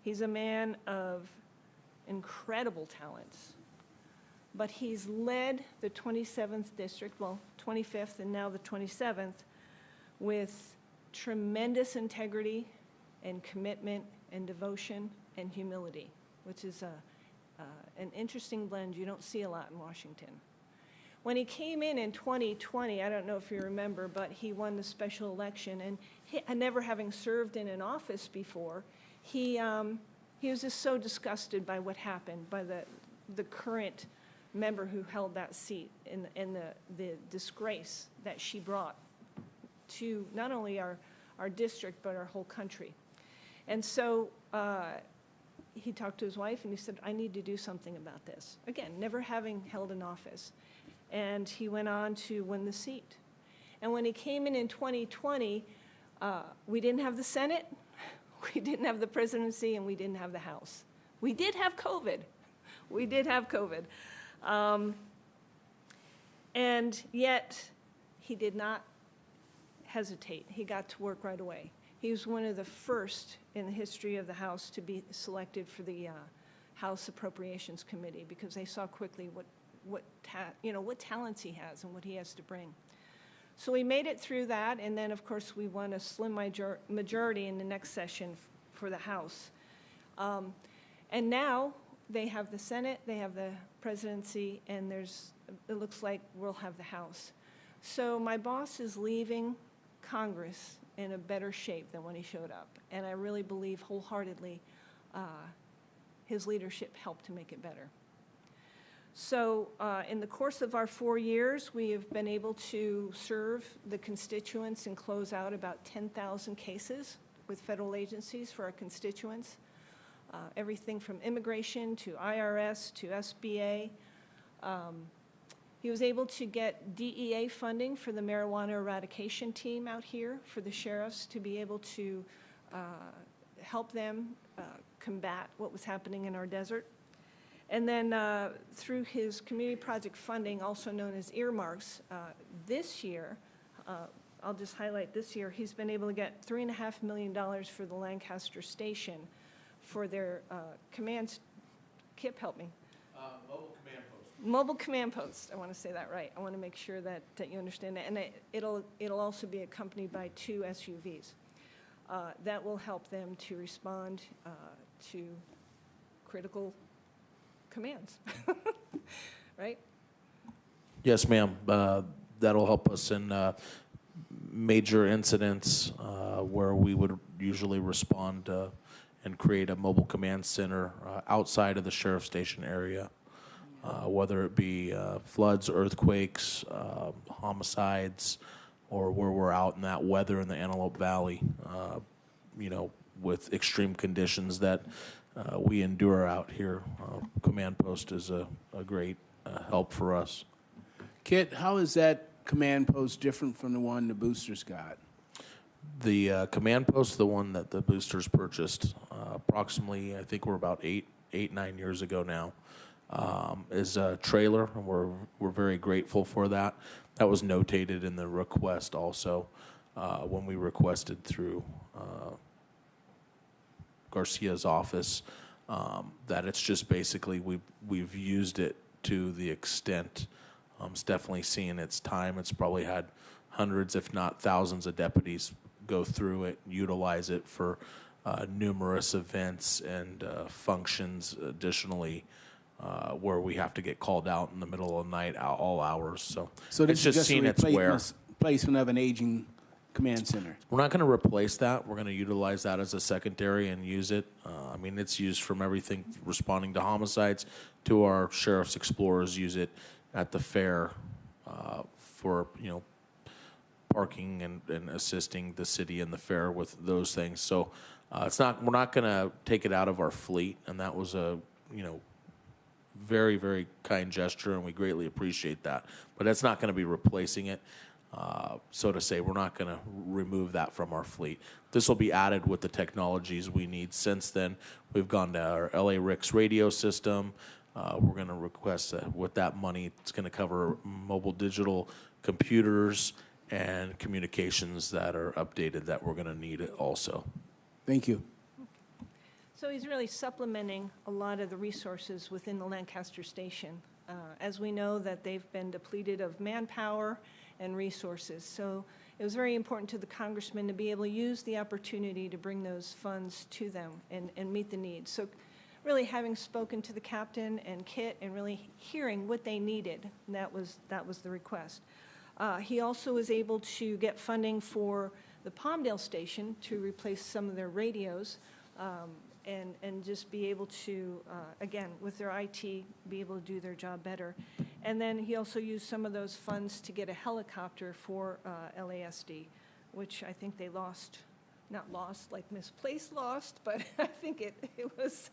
He's a man of incredible talents. But he's led the 27th district, well, 25th and now the 27th, with tremendous integrity and commitment and devotion and humility, which is an interesting blend you don't see a lot in Washington. When he came in 2020, I don't know if you remember, but he won the special election, and never having served in an office before, he was just so disgusted by what happened, by the current member who held that seat, and the disgrace that she brought to not only our district, but our whole country. And so he talked to his wife, and he said, I need to do something about this. Again, never having held an office. And he went on to win the seat. And when he came in 2020, we didn't have the Senate, we didn't have the presidency, and we didn't have the House. We did have COVID. We did have COVID. And yet, he did not hesitate. He got to work right away. He was one of the first in the history of the House to be selected for the House Appropriations Committee, because they saw quickly what talents he has and what he has to bring. So we made it through that, and then, of course, we won a slim majority in the next session for the House. And now they have the Senate, they have the presidency, and it looks like we'll have the House. So my boss is leaving Congress in a better shape than when he showed up, and I really believe wholeheartedly his leadership helped to make it better. So in the course of our 4 years, we have been able to serve the constituents and close out about 10,000 cases with federal agencies for our constituents. Everything from immigration to IRS to SBA. He was able to get DEA funding for the marijuana eradication team out here for the sheriffs to be able to help them combat what was happening in our desert. And then through his community project funding, also known as earmarks, this year, I'll just highlight this year, he's been able to get $3.5 million for the Lancaster station for their commands. Kip, help me. Mobile command post. Mobile command post. I want to say that right. I want to make sure that you understand that. And it'll also be accompanied by 2 SUVs. That will help them to respond to critical commands, right? Yes, ma'am. That'll help us in major incidents where we would usually respond and create a mobile command center outside of the sheriff's station area, whether it be floods, earthquakes, homicides, or where we're out in that weather in the Antelope Valley, with extreme conditions that we endure out here. Command post is a great help for us. Kit, how is that command post different from the one the boosters got? The command post, the one that the boosters purchased, approximately, I think we're about 9 years ago now, is a trailer, and we're very grateful for that. That was notated in the request also when we requested through Garcia's office, that it's just basically we've used it to the extent. It's definitely seen its time. It's probably had hundreds, if not thousands, of deputies go through it, utilize it for numerous events and functions. Additionally, where we have to get called out in the middle of the night, all hours. So this it's just seen its wear. Replacement of an aging command center. We're not going to replace that. We're going to utilize that as a secondary and use it. It's used from everything responding to homicides to our sheriff's explorers use it at the fair for parking and assisting the city and the fair with those things. So we're not going to take it out of our fleet, and that was a very, very kind gesture, and we greatly appreciate that. But that's not going to be replacing it. So to say, we're not going to remove that from our fleet. This will be added with the technologies we need. Since then, we've gone to our LA RICS radio system. We're going to request with that money, it's going to cover mobile digital computers and communications that are updated that we're going to need also. Thank you. So he's really supplementing a lot of the resources within the Lancaster station. As we know that they've been depleted of manpower and resources. So it was very important to the congressman to be able to use the opportunity to bring those funds to them and meet the needs. So really having spoken to the captain and Kit and really hearing what they needed, that was the request. He also was able to get funding for the Palmdale station to replace some of their radios, and just be able to, again, with their IT, be able to do their job better. And then he also used some of those funds to get a helicopter for LASD, which I think they lost, not lost like misplaced lost, but I think it was,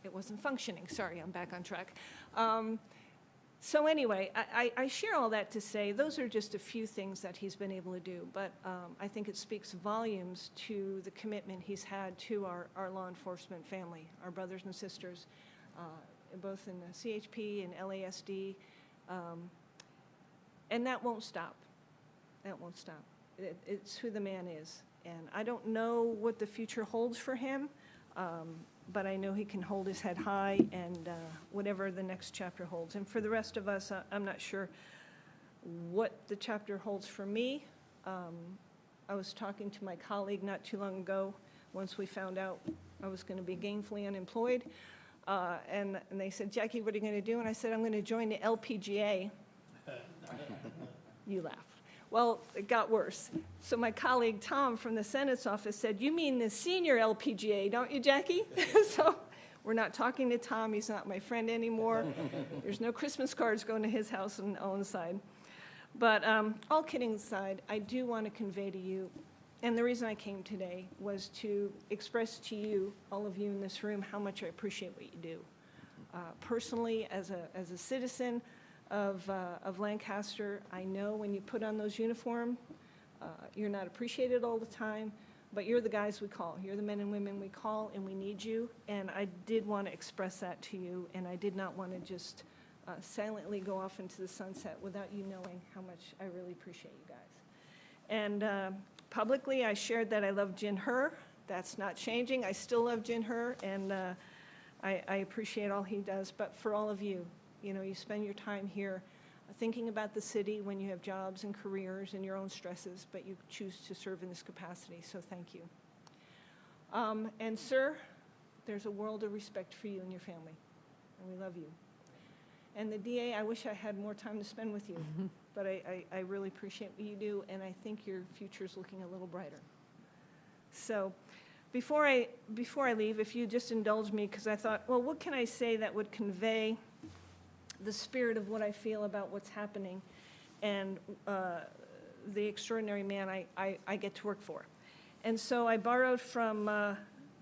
it wasn't functioning. Sorry, I'm back on track. So anyway, I share all that to say those are just a few things that he's been able to do, but I think it speaks volumes to the commitment he's had to our law enforcement family, our brothers and sisters, both in the CHP and LASD, and that won't stop. That won't stop. It's who the man is, and I don't know what the future holds for him, but I know he can hold his head high and whatever the next chapter holds. And for the rest of us, I'm not sure what the chapter holds for me. I was talking to my colleague not too long ago, once we found out I was going to be gainfully unemployed. And they said, Jackie, what are you going to do? And I said, I'm going to join the LPGA. You laugh. Well, it got worse. So my colleague Tom from the Senate's office said, you mean the senior LPGA, don't you, Jackie? So we're not talking to Tom. He's not my friend anymore. There's no Christmas cards going to his house on Ellen side. But all kidding aside, I do want to convey to you, and the reason I came today was to express to you, all of you in this room, how much I appreciate what you do. Personally, as a citizen of Lancaster, I know when you put on those uniforms, you're not appreciated all the time, but you're the guys we call. You're the men and women we call, and we need you. And I did want to express that to you, and I did not want to just silently go off into the sunset without you knowing how much I really appreciate you guys. And publicly, I shared that I love Jin Her. That's not changing. I still love Jin Her, and I appreciate all he does. But for all of you, you know, you spend your time here thinking about the city when you have jobs and careers and your own stresses, but you choose to serve in this capacity, so thank you. And sir, there's a world of respect for you and your family, and we love you. And the DA, I wish I had more time to spend with you, but I really appreciate what you do, and I think your future's looking a little brighter. So before I leave, if you just indulge me, because I thought, well, what can I say that would convey the spirit of what I feel about what's happening and the extraordinary man I get to work for. And so I borrowed from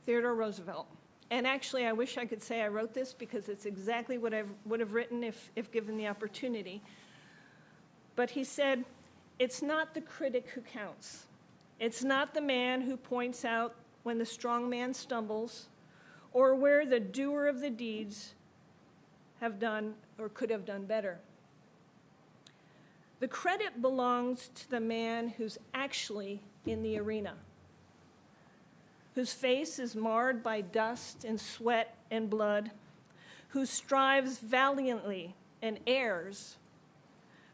Theodore Roosevelt. And actually, I wish I could say I wrote this because it's exactly what I would have written if given the opportunity. But he said, it's not the critic who counts. It's not the man who points out when the strong man stumbles or where the doer of the deeds have done or could have done better. The credit belongs to the man who's actually in the arena, whose face is marred by dust and sweat and blood, who strives valiantly and errs,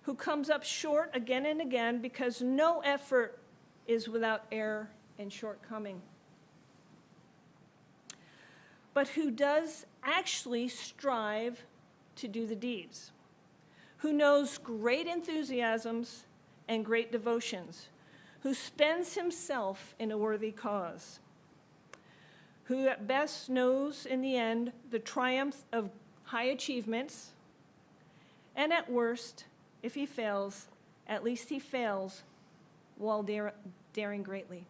who comes up short again and again because no effort is without error and shortcoming, but who does actually strive to do the deeds, who knows great enthusiasms and great devotions, who spends himself in a worthy cause, who at best knows in the end the triumph of high achievements, and at worst, if he fails, at least he fails while daring greatly,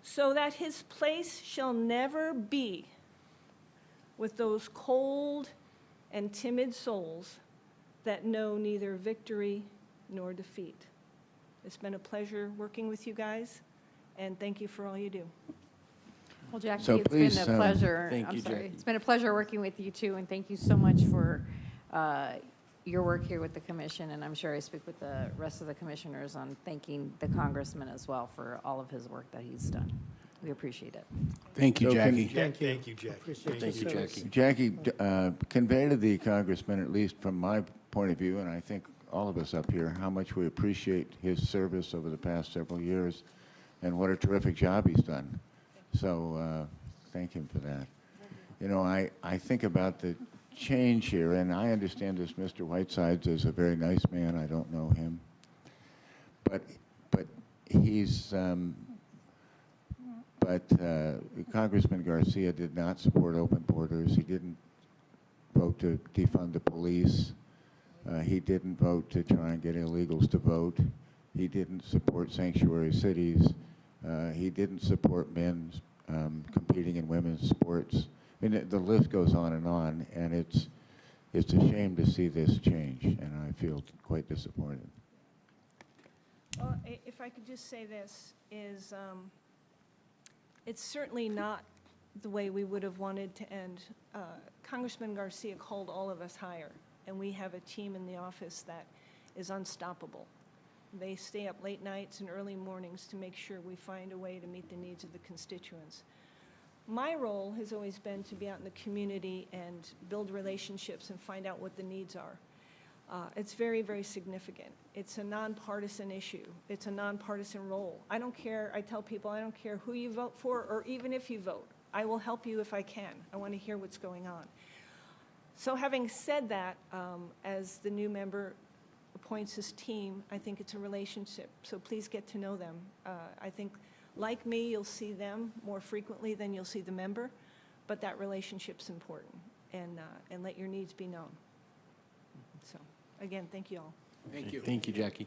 so that his place shall never be with those cold and timid souls that know neither victory nor defeat. It's been a pleasure working with you guys, and thank you for all you do. Well, Jackie, So it's please, been a pleasure. Thank you, I'm sorry. Jackie. It's been a pleasure working with you too, and thank you so much for your work here with the commission. And I'm sure I speak with the rest of the commissioners on thanking the congressman as well for all of his work that he's done. We appreciate it. Thank you, So can- Jackie. Thank you, Jackie. Appreciate Thank your you. service. Jackie, convey to the congressman, at least from my point of view, and I think all of us up here, how much we appreciate his service over the past several years and what a terrific job he's done. So thank him for that. You know, I think about the change here, and I understand this Mr. Whitesides is a very nice man. I don't know him. But he's, Congressman Garcia did not support open borders. He didn't vote to defund the police. He didn't vote to try and get illegals to vote. He didn't support sanctuary cities. He didn't support men competing in women's sports. I mean, the list goes on, and it's a shame to see this change, and I feel quite disappointed. Well, if I could just say this, is it's certainly not the way we would have wanted to end. Congressman Garcia called all of us higher, and we have a team in the office that is unstoppable. They stay up late nights and early mornings to make sure we find a way to meet the needs of the constituents. My role has always been to be out in the community and build relationships and find out what the needs are. It's very, very significant. It's a nonpartisan issue. It's a nonpartisan role. I don't care, I tell people, I don't care who you vote for or even if you vote. I will help you if I can. I want to hear what's going on. So having said that, as the new member appoints his team, I think it's a relationship. So please get to know them. I think, like me, you'll see them more frequently than you'll see the member, but that relationship's important, and let your needs be known. So, again, thank you all. Thank you. Thank you, Jackie.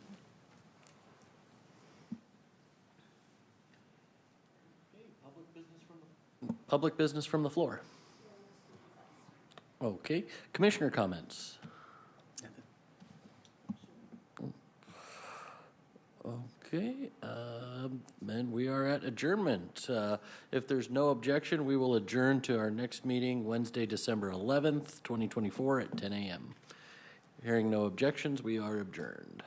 Public business from the floor. Okay, commissioner comments. Okay, and we are at adjournment. If there's no objection, we will adjourn to our next meeting Wednesday, December 11th, 2024 at 10 a.m. Hearing no objections, we are adjourned.